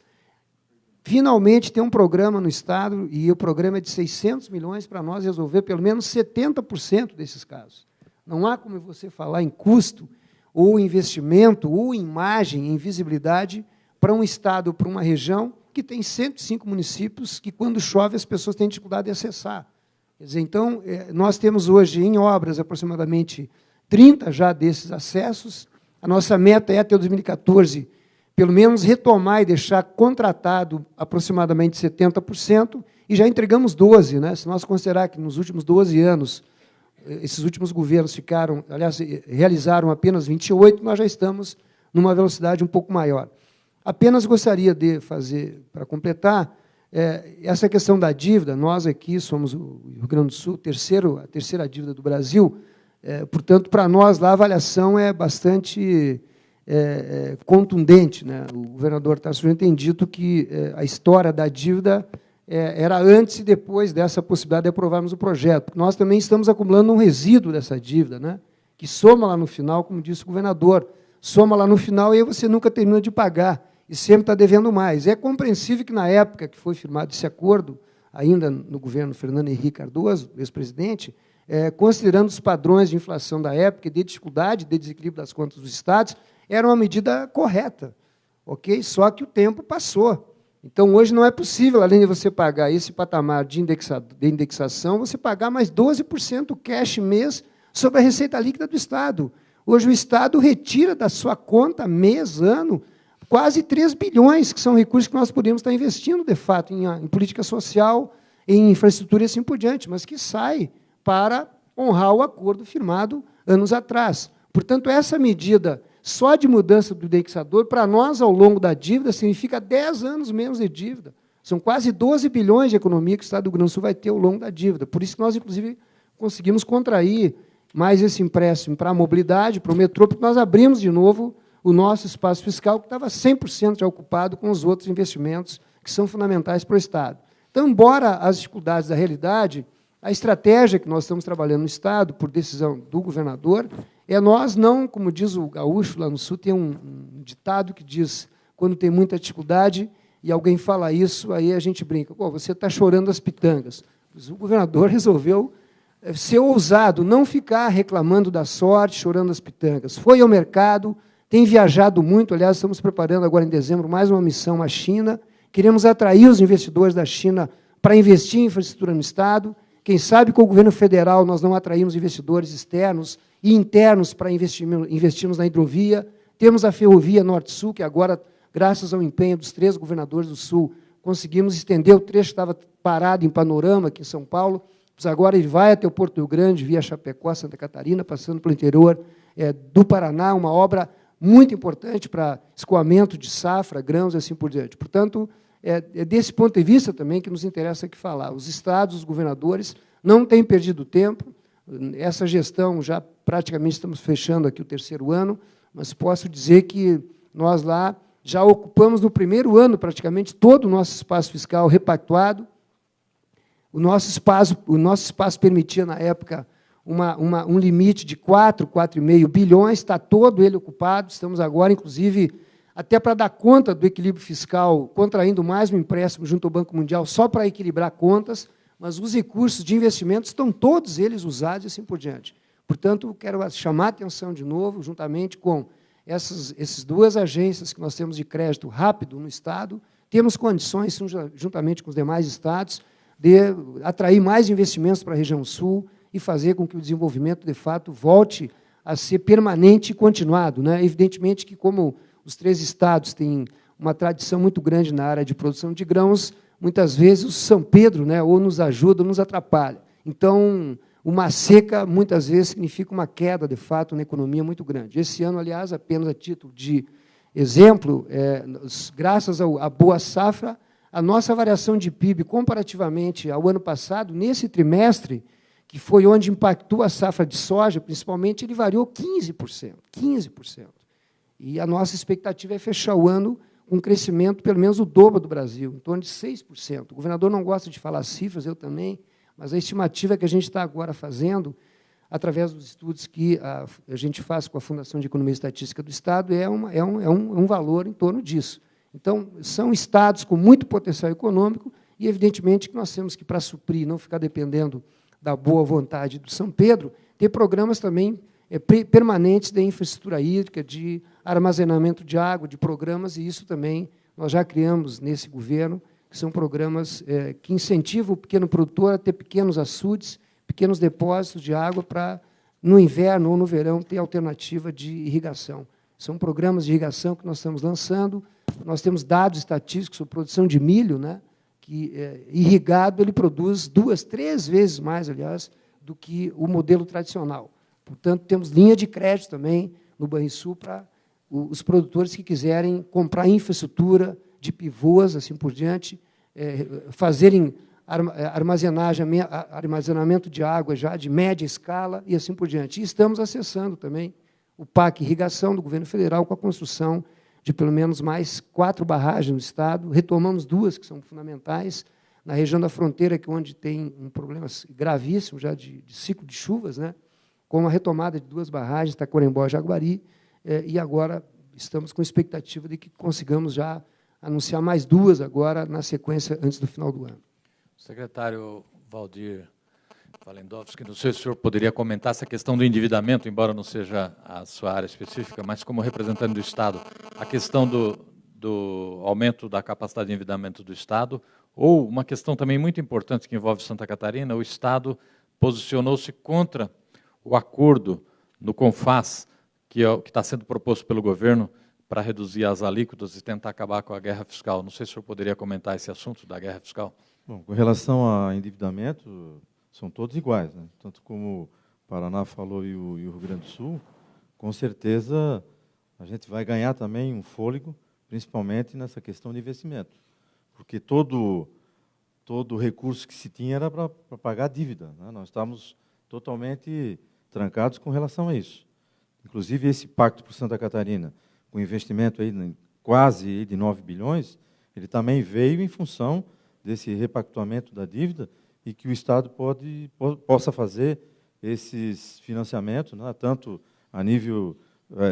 finalmente tem um programa no Estado, e o programa é de 600 milhões para nós resolver pelo menos 70% desses casos. Não há como você falar em custo, ou investimento, ou imagem, em visibilidade, para um Estado, para uma região, que tem 105 municípios, que, quando chove, as pessoas têm dificuldade de acessar. Quer dizer, então, nós temos hoje, em obras, aproximadamente 30 já desses acessos. A nossa meta é, até 2014, pelo menos retomar e deixar contratado aproximadamente 70%, e já entregamos 12%. Né? Se nós considerar que nos últimos 12 anos, esses últimos governos realizaram apenas 28%, nós já estamos numa velocidade um pouco maior. Apenas gostaria de fazer, para completar, essa questão da dívida. Nós aqui somos o Rio Grande do Sul, a terceira dívida do Brasil, portanto, para nós lá a avaliação é bastante contundente. Né? O governador Tarso Genro tem dito que a história da dívida era antes e depois dessa possibilidade de aprovarmos o projeto, porque nós também estamos acumulando um resíduo dessa dívida, né? Que soma lá no final, como disse o governador, soma lá no final e aí você nunca termina de pagar, e sempre está devendo mais. É compreensível que, na época que foi firmado esse acordo, ainda no governo Fernando Henrique Cardoso, ex-presidente, considerando os padrões de inflação da época e de dificuldade de desequilíbrio das contas dos estados, era uma medida correta, ok? Só que o tempo passou. Então, hoje não é possível, além de você pagar esse patamar de indexação, você pagar mais 12% cash mês sobre a receita líquida do Estado. Hoje o Estado retira da sua conta, mês, ano, quase 3 bilhões, que são recursos que nós poderíamos estar investindo, de fato, em política social, em infraestrutura e assim por diante, mas que sai para honrar o acordo firmado anos atrás. Portanto, essa medida só de mudança do indexador, para nós, ao longo da dívida, significa 10 anos menos de dívida. São quase 12 bilhões de economia que o Estado do Rio Grande do Sul vai ter ao longo da dívida. Por isso que nós, inclusive, conseguimos contrair mais esse empréstimo para a mobilidade, para o metrô, porque nós abrimos de novo o nosso espaço fiscal, que estava 100% já ocupado com os outros investimentos que são fundamentais para o Estado. Então, embora as dificuldades da realidade, a estratégia que nós estamos trabalhando no Estado, por decisão do governador, nós não, como diz o gaúcho lá no Sul, tem um ditado que diz, quando tem muita dificuldade e alguém fala isso, aí a gente brinca, pô, você está chorando as pitangas. Mas o governador resolveu ser ousado, não ficar reclamando da sorte, chorando as pitangas. Foi ao mercado, tem viajado muito, aliás, estamos preparando agora em dezembro mais uma missão à China, queremos atrair os investidores da China para investir em infraestrutura no Estado. Quem sabe com o governo federal nós não atraímos investidores externos e internos para investirmos na hidrovia. Temos a ferrovia Norte-Sul, que agora graças ao empenho dos 3 governadores do Sul, conseguimos estender o trecho que estava parado em Panorama, aqui em São Paulo, mas agora ele vai até o Porto Rio Grande, via Chapecó, Santa Catarina, passando pelo interior do Paraná, uma obra muito importante para escoamento de safra, grãos e assim por diante. Portanto, é desse ponto de vista também que nos interessa aqui falar. Os estados, os governadores, não têm perdido tempo. Essa gestão, já praticamente estamos fechando aqui o 3º ano, mas posso dizer que nós lá já ocupamos no 1º ano praticamente todo o nosso espaço fiscal repactuado. O nosso espaço permitia, na época, um limite de 4,5 bilhões, está todo ele ocupado. Estamos agora, inclusive, até para dar conta do equilíbrio fiscal, contraindo mais um empréstimo junto ao Banco Mundial, só para equilibrar contas, mas os recursos de investimento estão todos eles usados e assim por diante. Portanto, quero chamar a atenção de novo, juntamente com essas 2 agências que nós temos de crédito rápido no Estado, temos condições, juntamente com os demais estados, de atrair mais investimentos para a região sul e fazer com que o desenvolvimento, de fato, volte a ser permanente e continuado, né? Evidentemente que, como os 3 estados têm uma tradição muito grande na área de produção de grãos, muitas vezes o São Pedro, né, ou nos ajuda ou nos atrapalha. Então, uma seca, muitas vezes, significa uma queda, de fato, na economia muito grande. Esse ano, aliás, apenas a título de exemplo, graças à boa safra, a nossa variação de PIB, comparativamente ao ano passado, nesse trimestre, que foi onde impactou a safra de soja, principalmente, ele variou 15%. 15%. E a nossa expectativa é fechar o ano com um crescimento pelo menos o dobro do Brasil, em torno de 6%. O governador não gosta de falar cifras, eu também, mas a estimativa que a gente está agora fazendo, através dos estudos que a gente faz com a Fundação de Economia e Estatística do Estado, é um valor em torno disso. Então, são estados com muito potencial econômico e, evidentemente, que nós temos que, para suprir, não ficar dependendo da boa vontade do São Pedro, ter programas também permanentes de infraestrutura hídrica, de armazenamento de água, de programas, e isso também nós já criamos nesse governo, que são programas que incentivam o pequeno produtor a ter pequenos açudes, pequenos depósitos de água para, no inverno ou no verão, ter alternativa de irrigação. São programas de irrigação que nós estamos lançando. Nós temos dados estatísticos sobre produção de milho, né, que, irrigado, ele produz 2, 3 vezes mais, aliás, do que o modelo tradicional. Portanto, temos linha de crédito também no Banrisul para os produtores que quiserem comprar infraestrutura de pivôs, assim por diante, fazerem armazenamento de água já de média escala e assim por diante. E estamos acessando também o PAC Irrigação do governo federal com a construção de pelo menos mais 4 barragens no estado. Retomamos 2 que são fundamentais, na região da fronteira, que é onde tem um problema gravíssimo já de ciclo de chuvas, né, com a retomada de 2 barragens, Taquarembó e Jaguari, e agora estamos com expectativa de que consigamos já anunciar mais 2 agora, na sequência, antes do final do ano. Secretário Valdir Walendowski, não sei se o senhor poderia comentar essa questão do endividamento, embora não seja a sua área específica, mas como representante do Estado, a questão do aumento da capacidade de endividamento do Estado, ou uma questão também muito importante que envolve Santa Catarina, o Estado posicionou-se contra o acordo no CONFAS, que está sendo proposto pelo governo para reduzir as alíquotas e tentar acabar com a guerra fiscal. Não sei se o senhor poderia comentar esse assunto da guerra fiscal. Bom, com relação a endividamento, são todos iguais, né? Tanto como o Paraná falou e o Rio Grande do Sul, com certeza a gente vai ganhar também um fôlego, principalmente nessa questão de investimento, porque todo recurso que se tinha era para pagar a dívida, né? Nós estávamos totalmente trancados com relação a isso. Inclusive, esse pacto para Santa Catarina, com investimento aí quase de 9 bilhões, ele também veio em função desse repactuamento da dívida e que o Estado possa fazer esses financiamentos, né, tanto a nível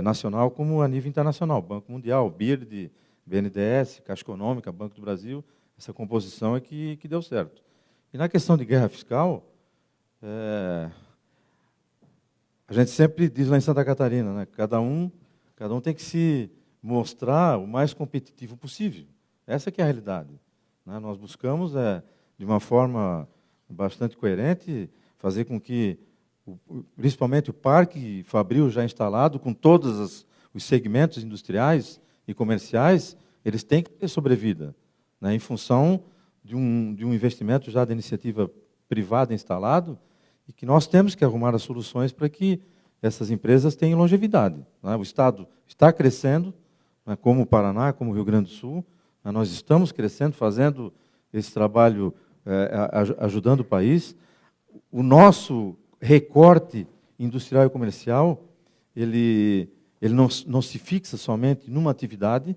nacional como a nível internacional. Banco Mundial, BIRD, BNDES, Caixa Econômica, Banco do Brasil, essa composição é que deu certo. E na questão de guerra fiscal, a gente sempre diz lá em Santa Catarina, né, cada um tem que se mostrar o mais competitivo possível. Essa que é a realidade. Né? Nós buscamos, de uma forma bastante coerente, fazer com que, principalmente o parque fabril já instalado, com todos os segmentos industriais e comerciais, eles têm que ter sobrevida, né, em função de um investimento já da iniciativa privada instalado, e que nós temos que arrumar as soluções para que essas empresas tenham longevidade, né? O Estado está crescendo, né, como o Paraná, como o Rio Grande do Sul, né, nós estamos crescendo, fazendo esse trabalho, ajudando o país. O nosso recorte industrial e comercial, ele não se fixa somente numa atividade,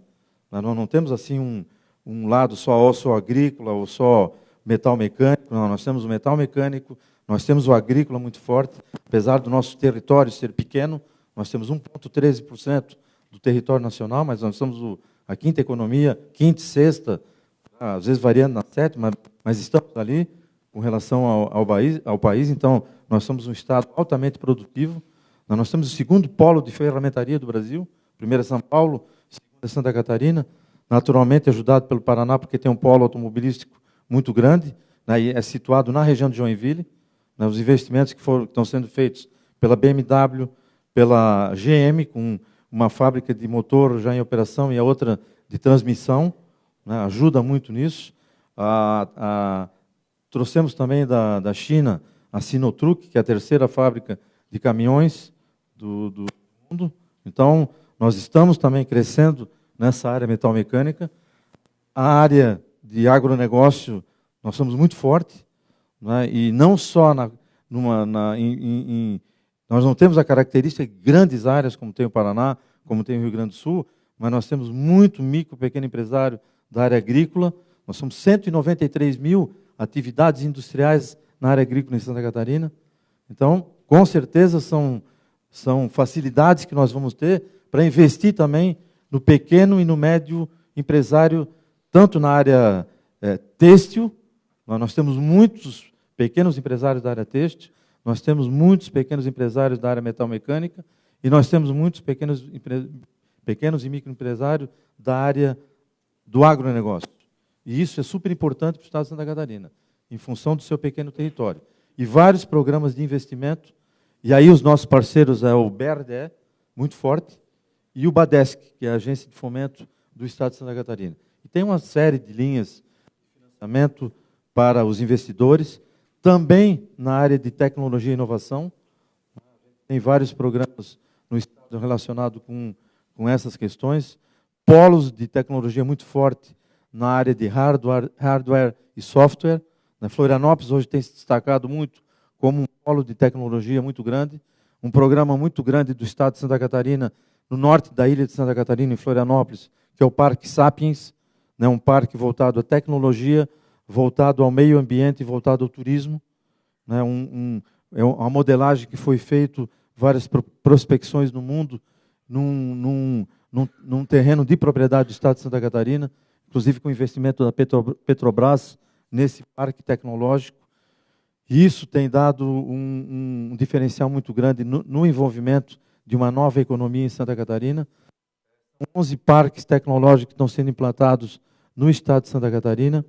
né, nós não temos assim um lado só, ou só agrícola, ou só metal mecânico, não, nós temos o metal mecânico, nós temos o agrícola muito forte, apesar do nosso território ser pequeno, nós temos 1,13% do território nacional, mas nós somos a quinta economia, quinta e sexta, às vezes variando na sétima, mas estamos ali com relação ao país, então nós somos um estado altamente produtivo, nós temos o segundo polo de ferramentaria do Brasil, primeiro é São Paulo, segundo é Santa Catarina, naturalmente ajudado pelo Paraná, porque tem um polo automobilístico muito grande, né, e é situado na região de Joinville, né, os investimentos que estão sendo feitos pela BMW, pela GM, com uma fábrica de motor já em operação e a outra de transmissão, né, ajuda muito nisso. Trouxemos também da China a Sinotruc, que é a terceira fábrica de caminhões do mundo. Então, nós estamos também crescendo nessa área metalmecânica. A área de agronegócio, nós somos muito fortes, né, e não só nós não temos a característica de grandes áreas, como tem o Paraná, como tem o Rio Grande do Sul, mas nós temos muito micro, pequeno empresário da área agrícola. Nós somos 193 mil atividades industriais na área agrícola em Santa Catarina. Então, com certeza, são facilidades que nós vamos ter para investir também no pequeno e no médio empresário, tanto na área têxtil, nós temos muitos pequenos empresários da área têxtil, nós temos muitos pequenos empresários da área metalmecânica e nós temos muitos pequenos e microempresários da área do agronegócio. E isso é super importante para o Estado de Santa Catarina, em função do seu pequeno território. E vários programas de investimento, e aí os nossos parceiros é o BRDE, muito forte, e o BADESC, que é a Agência de Fomento do Estado de Santa Catarina. E tem uma série de linhas de financiamento para os investidores, também na área de tecnologia e inovação. Tem vários programas no Estado relacionados com essas questões. Polos de tecnologia muito forte na área de hardware e software. Na Florianópolis hoje tem se destacado muito como um polo de tecnologia muito grande. Um programa muito grande do Estado de Santa Catarina, no norte da ilha de Santa Catarina, em Florianópolis, que é o Parque Sapiens, né, um parque voltado à tecnologia, voltado ao meio ambiente e voltado ao turismo. Né, é uma modelagem que foi feita, várias prospecções no mundo, num terreno de propriedade do Estado de Santa Catarina, inclusive com investimento da Petrobras nesse parque tecnológico. E isso tem dado um diferencial muito grande no envolvimento de uma nova economia em Santa Catarina. 11 parques tecnológicos estão sendo implantados no Estado de Santa Catarina.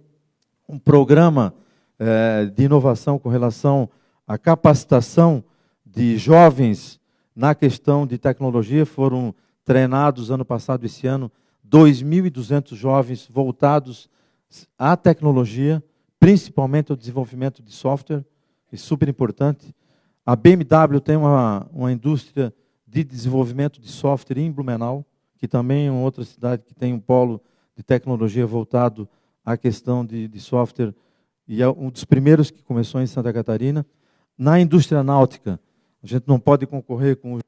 Um programa de inovação com relação à capacitação de jovens na questão de tecnologia. Foram treinados ano passado e esse ano 2.200 jovens voltados à tecnologia, principalmente ao desenvolvimento de software, é super importante. A BMW tem uma indústria de desenvolvimento de software em Blumenau, que também é uma outra cidade que tem um polo de tecnologia voltado à questão de software, e é um dos primeiros que começou em Santa Catarina. Na indústria náutica, a gente não pode concorrer com o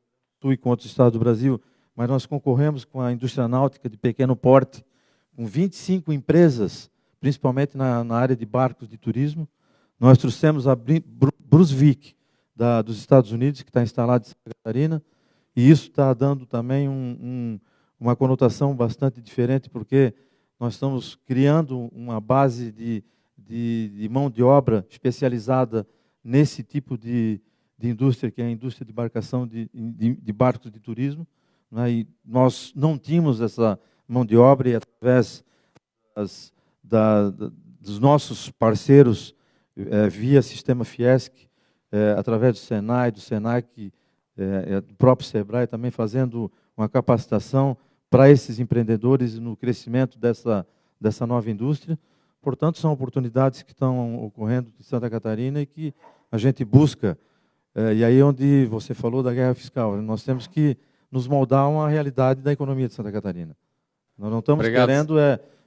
Sul e com outros estados do Brasil, mas nós concorremos com a indústria náutica de pequeno porte, com 25 empresas, principalmente na área de barcos de turismo. Nós trouxemos a Brunswick, dos Estados Unidos, que está instalada em Santa Catarina, e isso está dando também uma conotação bastante diferente, porque nós estamos criando uma base de mão de obra especializada nesse tipo de indústria, que é a indústria de embarcação de barcos de turismo, né? E nós não tínhamos essa mão de obra, e através dos nossos parceiros, via Sistema Fiesc, através do Senai, do Senac, do próprio Sebrae, também fazendo uma capacitação para esses empreendedores e no crescimento dessa nova indústria. Portanto, são oportunidades que estão ocorrendo em Santa Catarina e que a gente busca. E aí onde você falou da guerra fiscal, nós temos que nos moldar a uma realidade da economia de Santa Catarina. Nós não estamos querendo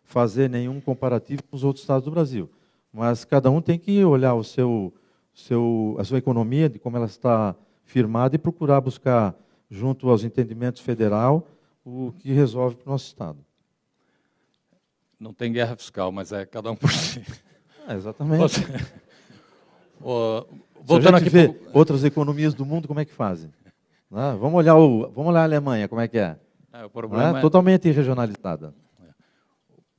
fazer nenhum comparativo com os outros estados do Brasil, mas cada um tem que olhar a sua economia, de como ela está firmada, e procurar buscar, junto aos entendimentos federal, o que resolve para o nosso estado. Não tem guerra fiscal, mas é cada um por si. Exatamente. Voltando aqui ver outras economias do mundo, como é que fazem? Vamos olhar a Alemanha, como é que é? O problema é totalmente regionalizada.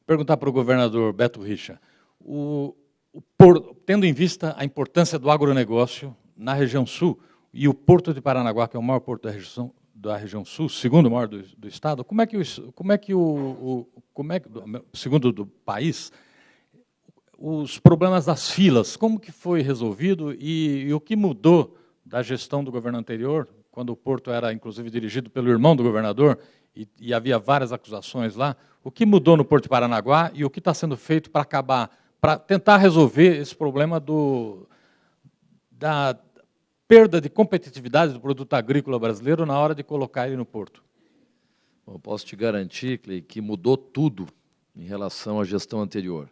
Perguntar para o governador Beto Richa, tendo em vista a importância do agronegócio na região sul, e o Porto de Paranaguá, que é o maior porto da região sul, segundo maior do estado, segundo do país, os problemas das filas, como que foi resolvido e o que mudou da gestão do governo anterior, quando o porto era, inclusive, dirigido pelo irmão do governador, e havia várias acusações lá, o que mudou no Porto de Paranaguá e o que está sendo feito para tentar resolver esse problema da perda de competitividade do produto agrícola brasileiro na hora de colocar ele no porto? Bom, posso te garantir, Clay, que mudou tudo em relação à gestão anterior.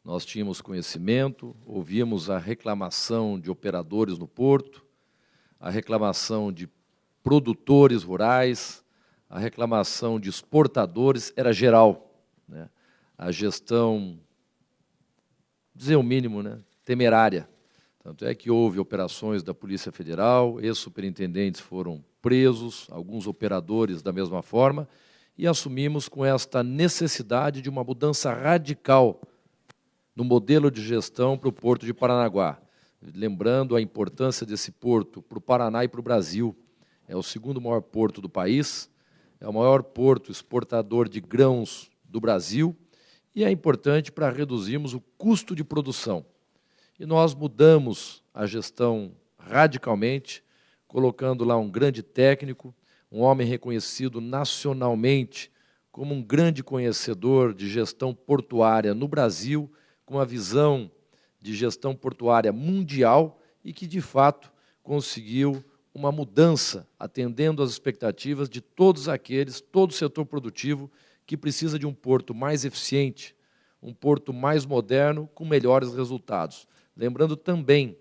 Nós tínhamos conhecimento, ouvíamos a reclamação de operadores no porto, a reclamação de produtores rurais, a reclamação de exportadores, era geral, né? A gestão, dizer o mínimo, né, temerária. Tanto é que houve operações da Polícia Federal, ex-superintendentes foram presos, alguns operadores da mesma forma, e assumimos com esta necessidade de uma mudança radical no modelo de gestão para o Porto de Paranaguá. Lembrando a importância desse porto para o Paraná e para o Brasil. É o segundo maior porto do país, é o maior porto exportador de grãos do Brasil e é importante para reduzirmos o custo de produção. E nós mudamos a gestão radicalmente, colocando lá um grande técnico, um homem reconhecido nacionalmente como um grande conhecedor de gestão portuária no Brasil, com uma visão de gestão portuária mundial e que, de fato, conseguiu uma mudança, atendendo às expectativas de todos aqueles, todo o setor produtivo, que precisa de um porto mais eficiente, um porto mais moderno, com melhores resultados. Lembrando também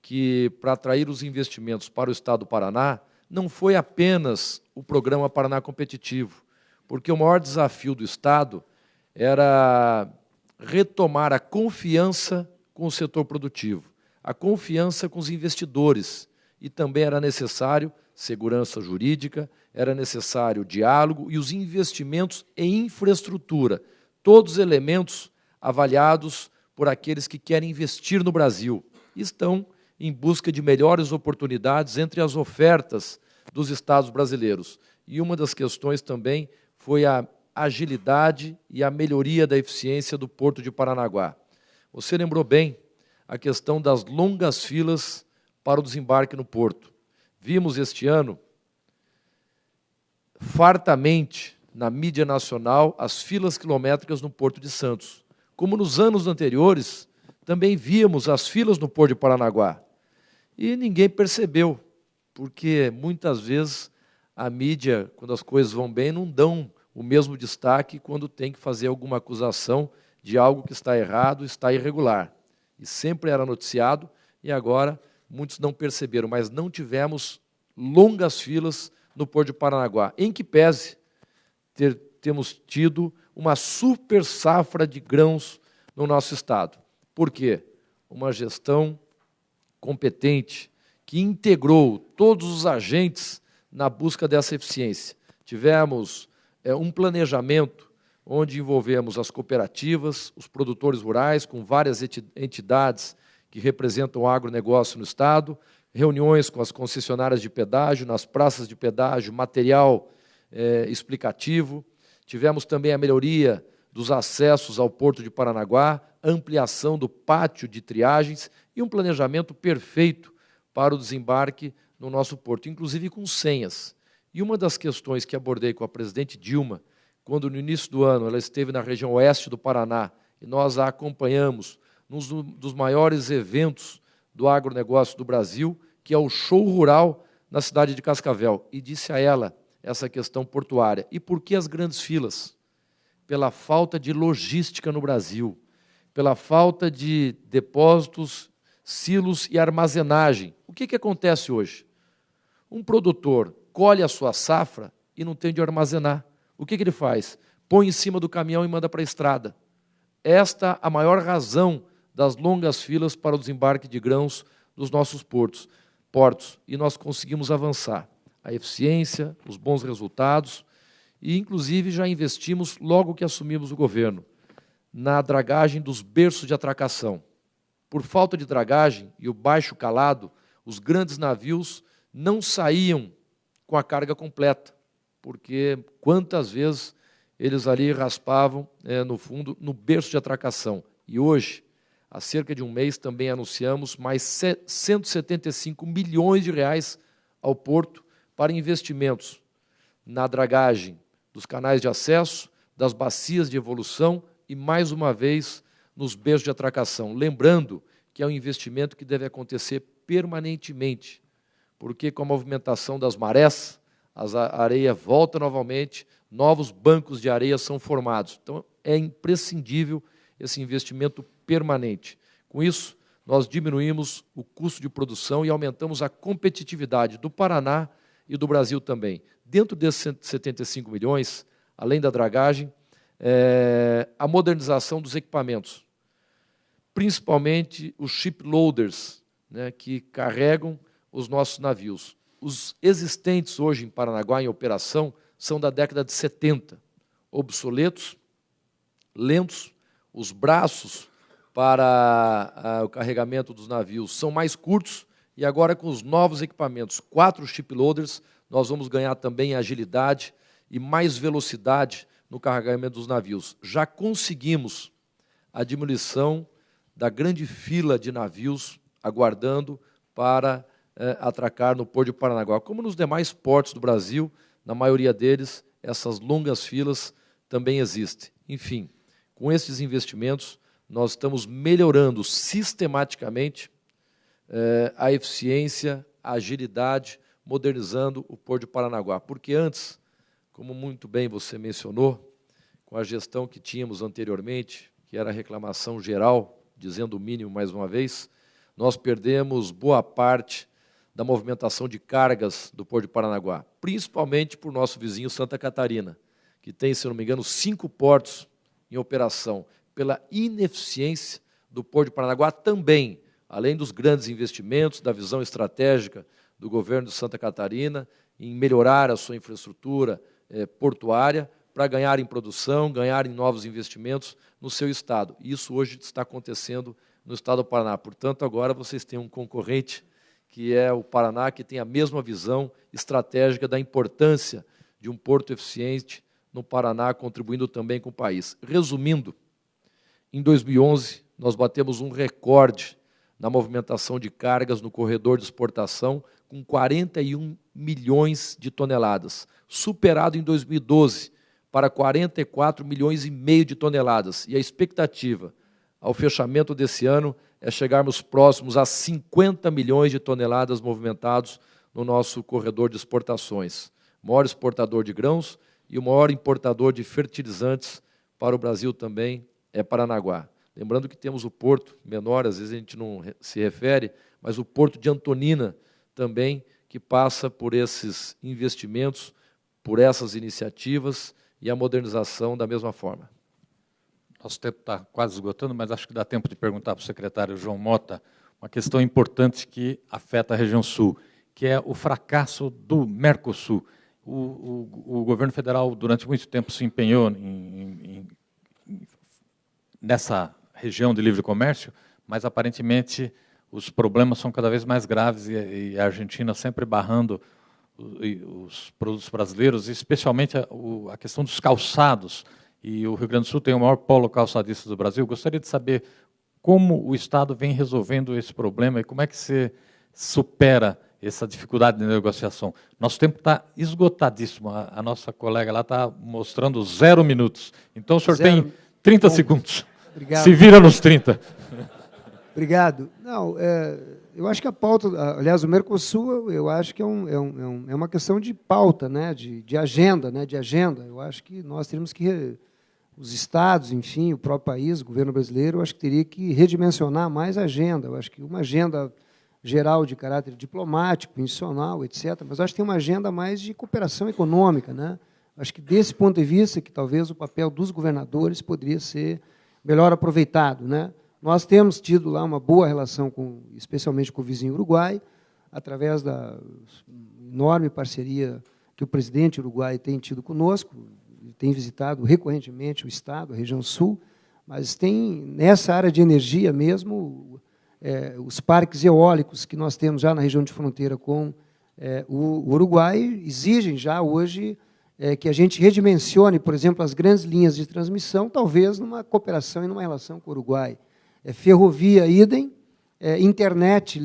que, para atrair os investimentos para o Estado do Paraná, não foi apenas o programa Paraná Competitivo, porque o maior desafio do Estado era retomar a confiança com o setor produtivo, a confiança com os investidores, e também era necessário segurança jurídica, era necessário diálogo e os investimentos em infraestrutura, todos elementos avaliados por aqueles que querem investir no Brasil, estão em busca de melhores oportunidades entre as ofertas dos estados brasileiros. E uma das questões também foi a agilidade e a melhoria da eficiência do Porto de Paranaguá. Você lembrou bem a questão das longas filas para o desembarque no porto. Vimos este ano, fartamente, na mídia nacional, as filas quilométricas no Porto de Santos. Como nos anos anteriores, também víamos as filas no Porto de Paranaguá. E ninguém percebeu, porque muitas vezes a mídia, quando as coisas vão bem, não dão o mesmo destaque quando tem que fazer alguma acusação de algo que está errado, está irregular. E sempre era noticiado, e agora muitos não perceberam, mas não tivemos longas filas no Porto de Paranaguá, em que pese temos tido uma super safra de grãos no nosso estado. Por quê? Uma gestão competente, que integrou todos os agentes na busca dessa eficiência. Tivemos um planejamento onde envolvemos as cooperativas, os produtores rurais, com várias entidades que representam o agronegócio no estado, reuniões com as concessionárias de pedágio, nas praças de pedágio, material explicativo. Tivemos também a melhoria dos acessos ao Porto de Paranaguá, ampliação do pátio de triagens e um planejamento perfeito para o desembarque no nosso porto, inclusive com senhas. E uma das questões que abordei com a presidente Dilma, quando no início do ano ela esteve na região oeste do Paraná, e nós a acompanhamos num dos maiores eventos do agronegócio do Brasil, que é o Show Rural na cidade de Cascavel, e disse a ela essa questão portuária. E por que as grandes filas? Pela falta de logística no Brasil, pela falta de depósitos, silos e armazenagem. O que acontece hoje? Um produtor colhe a sua safra e não tem de armazenar. O que ele faz? Põe em cima do caminhão e manda para a estrada. Esta a maior razão das longas filas para o desembarque de grãos dos nossos portos. E nós conseguimos avançar. A eficiência, os bons resultados, e, inclusive, já investimos, logo que assumimos o governo, na dragagem dos berços de atracação. Por falta de dragagem e o baixo calado, os grandes navios não saíam com a carga completa, porque quantas vezes eles ali raspavam, no fundo, no berço de atracação. E hoje, há cerca de um mês, também anunciamos mais 175 milhões de reais ao Porto para investimentos na dragagem dos canais de acesso, das bacias de evolução e, mais uma vez, nos berços de atracação. Lembrando que é um investimento que deve acontecer permanentemente, porque com a movimentação das marés, a areia volta novamente, novos bancos de areia são formados. Então, é imprescindível esse investimento permanente. Com isso, nós diminuímos o custo de produção e aumentamos a competitividade do Paraná e do Brasil também. Dentro desses 175 milhões, além da dragagem, a modernização dos equipamentos, principalmente os shiploaders, né, que carregam os nossos navios. Os existentes hoje em Paranaguá, em operação, são da década de 70, obsoletos, lentos, os braços para o carregamento dos navios são mais curtos, e agora com os novos equipamentos, 4 shiploaders, nós vamos ganhar também agilidade e mais velocidade no carregamento dos navios. Já conseguimos a diminuição da grande fila de navios aguardando para atracar no Porto de Paranaguá. Como nos demais portos do Brasil, na maioria deles, essas longas filas também existem. Enfim, com esses investimentos, nós estamos melhorando sistematicamente a eficiência, a agilidade, modernizando o Porto de Paranaguá. Porque antes, como muito bem você mencionou, com a gestão que tínhamos anteriormente, que era a reclamação geral, dizendo o mínimo mais uma vez, nós perdemos boa parte da movimentação de cargas do Porto de Paranaguá, principalmente por nosso vizinho Santa Catarina, que tem, se não me engano, 5 portos em operação, pela ineficiência do Porto de Paranaguá também, além dos grandes investimentos, da visão estratégica do governo de Santa Catarina, em melhorar a sua infraestrutura portuária, para ganhar em produção, ganhar em novos investimentos no seu estado. E isso hoje está acontecendo no estado do Paraná. Portanto, agora vocês têm um concorrente, que é o Paraná, que tem a mesma visão estratégica da importância de um porto eficiente no Paraná, contribuindo também com o país. Resumindo, em 2011, nós batemos um recorde na movimentação de cargas no corredor de exportação, com 41 milhões de toneladas, superado em 2012 para 44 milhões e meio de toneladas. E a expectativa, ao fechamento desse ano, é chegarmos próximos a 50 milhões de toneladas movimentados no nosso corredor de exportações. O maior exportador de grãos e o maior importador de fertilizantes para o Brasil também é Paranaguá. Lembrando que temos o porto menor, às vezes a gente não se refere, mas o porto de Antonina também, que passa por esses investimentos, por essas iniciativas e a modernização da mesma forma. Nosso tempo está quase esgotando, mas acho que dá tempo de perguntar para o secretário João Mota uma questão importante que afeta a região sul, que é o fracasso do Mercosul. O governo federal, durante muito tempo, se empenhou nessa região de livre comércio, mas, aparentemente, os problemas são cada vez mais graves e a Argentina sempre barrando os produtos brasileiros, especialmente a questão dos calçados. E o Rio Grande do Sul tem o maior polo calçadista do Brasil. Gostaria de saber como o Estado vem resolvendo esse problema e como é que se supera essa dificuldade de negociação. Nosso tempo está esgotadíssimo. A nossa colega lá está mostrando 0 minutos. Então, o senhor tem 30 segundos. Obrigado. Se vira nos 30. Obrigado. Não, eu acho que a pauta, aliás, o Mercosul, eu acho que é uma questão de pauta, né, de agenda, né, de agenda. Eu acho que nós teríamos que, os estados, enfim, o próprio país, o governo brasileiro, eu acho que teria que redimensionar mais a agenda. Eu acho que uma agenda geral de caráter diplomático, institucional, etc., mas eu acho que tem uma agenda mais de cooperação econômica, né? Acho que, desse ponto de vista, que talvez o papel dos governadores poderia ser melhor aproveitado, né? Nós temos tido lá uma boa relação, especialmente com o vizinho Uruguai, através da enorme parceria que o presidente uruguai tem tido conosco, tem visitado recorrentemente o Estado, a região sul, mas tem, nessa área de energia mesmo, os parques eólicos que nós temos já na região de fronteira com o Uruguai exigem já hoje que a gente redimensione, por exemplo, as grandes linhas de transmissão, talvez numa cooperação e numa relação com o Uruguai. Ferrovia, idem, internet,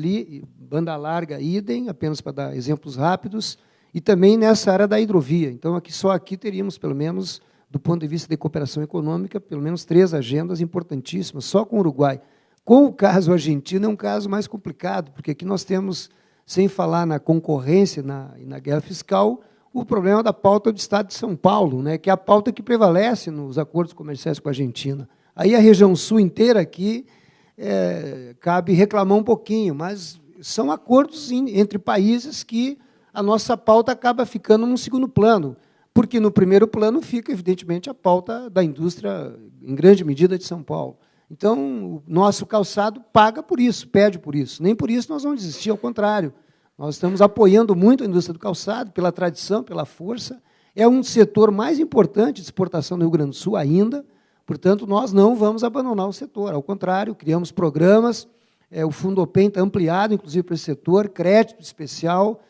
banda larga, idem, apenas para dar exemplos rápidos, e também nessa área da hidrovia. Então, só aqui teríamos, pelo menos, do ponto de vista de cooperação econômica, pelo menos 3 agendas importantíssimas, só com o Uruguai. Com o caso argentino, é um caso mais complicado, porque aqui nós temos, sem falar na concorrência e na guerra fiscal, o problema da pauta do Estado de São Paulo, né, que é a pauta que prevalece nos acordos comerciais com a Argentina. Aí a região sul inteira aqui cabe reclamar um pouquinho, mas são acordos entre países que a nossa pauta acaba ficando num segundo plano, porque no primeiro plano fica, evidentemente, a pauta da indústria, em grande medida, de São Paulo. Então, o nosso calçado paga por isso, pede por isso. Nem por isso nós vamos desistir, ao contrário. Nós estamos apoiando muito a indústria do calçado, pela tradição, pela força. É um setor mais importante de exportação do Rio Grande do Sul ainda, portanto, nós não vamos abandonar o setor. Ao contrário, criamos programas, o Fundopem está ampliado, inclusive, para esse setor, crédito especial.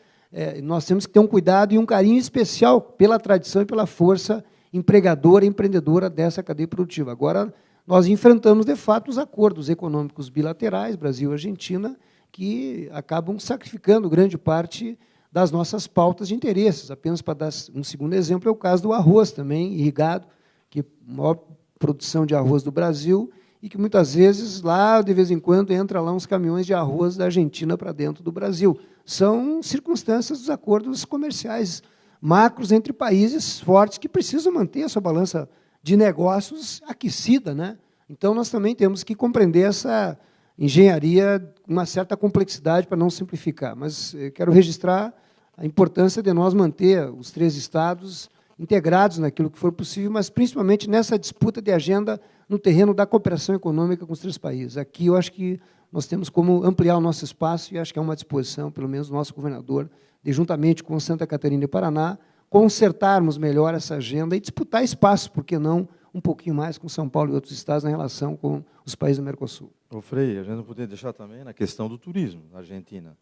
Nós temos que ter um cuidado e um carinho especial pela tradição e pela força empregadora e empreendedora dessa cadeia produtiva. Agora, nós enfrentamos, de fato, os acordos econômicos bilaterais, Brasil e Argentina, que acabam sacrificando grande parte das nossas pautas de interesses. Apenas para dar um segundo exemplo, é o caso do arroz também, irrigado, que é a maior produção de arroz do Brasil, e que muitas vezes, lá, de vez em quando, entra lá uns caminhões de arroz da Argentina para dentro do Brasil. São circunstâncias dos acordos comerciais macros entre países fortes que precisam manter a sua balança de negócios aquecida, né? Então, nós também temos que compreender essa engenharia com uma certa complexidade para não simplificar. Mas eu quero registrar a importância de nós manter os 3 estados integrados naquilo que for possível, mas principalmente nessa disputa de agenda no terreno da cooperação econômica com os 3 países. Aqui eu acho que nós temos como ampliar o nosso espaço, e acho que é uma disposição, pelo menos do nosso governador, de, juntamente com Santa Catarina e Paraná, consertarmos melhor essa agenda e disputar espaço, por que não, um pouquinho mais com São Paulo e outros estados na relação com os países do Mercosul. Ô, Frei, a gente não poderia deixar também na questão do turismo na Argentina.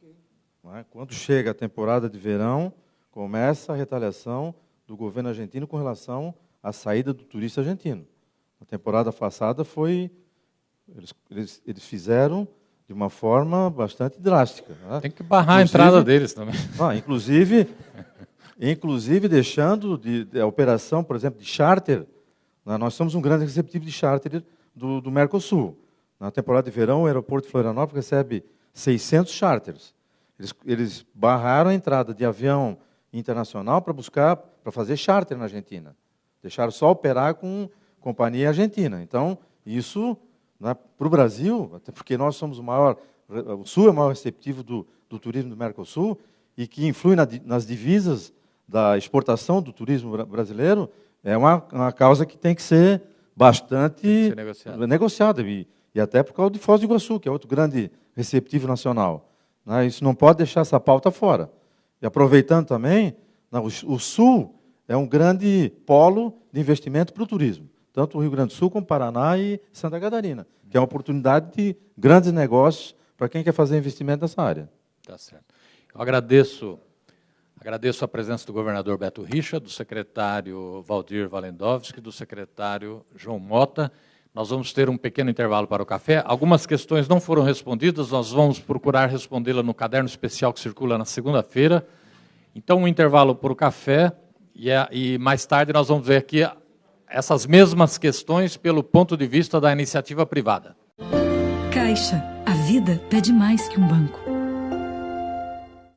Não é? Quando chega a temporada de verão, começa a retaliação do governo argentino com relação à saída do turista argentino. Na temporada passada eles fizeram de uma forma bastante drástica. Né? Tem que barrar a entrada deles também. Inclusive deixando a operação, por exemplo, de charter. Né? Nós somos um grande receptivo de charter do Mercosul. Na temporada de verão, o aeroporto de Florianópolis recebe 600 charters. Eles barraram a entrada de avião internacional para fazer charter na Argentina. Deixaram só operar com companhia argentina. Então, isso, né, para o Brasil, até porque nós somos o Sul é o maior receptivo do turismo do Mercosul, e que influi nas divisas da exportação do turismo brasileiro, é uma causa que tem que ser bastante negociada. E até por causa de Foz do Iguaçu, que é outro grande receptivo nacional. Né? Isso não pode deixar essa pauta fora. E aproveitando também, o Sul é um grande polo de investimento para o turismo, tanto o Rio Grande do Sul como Paraná e Santa Catarina, que é uma oportunidade de grandes negócios para quem quer fazer investimento nessa área. Tá certo. Eu agradeço a presença do governador Beto Richa, do secretário Valdir Walendowski, do secretário João Mota. nós vamos ter um pequeno intervalo para o café. Algumas questões não foram respondidas, nós vamos procurar respondê-la no caderno especial que circula na segunda-feira. Então, um intervalo para o café e mais tarde nós vamos ver aqui essas mesmas questões pelo ponto de vista da iniciativa privada. Caixa. A vida pede mais que um banco.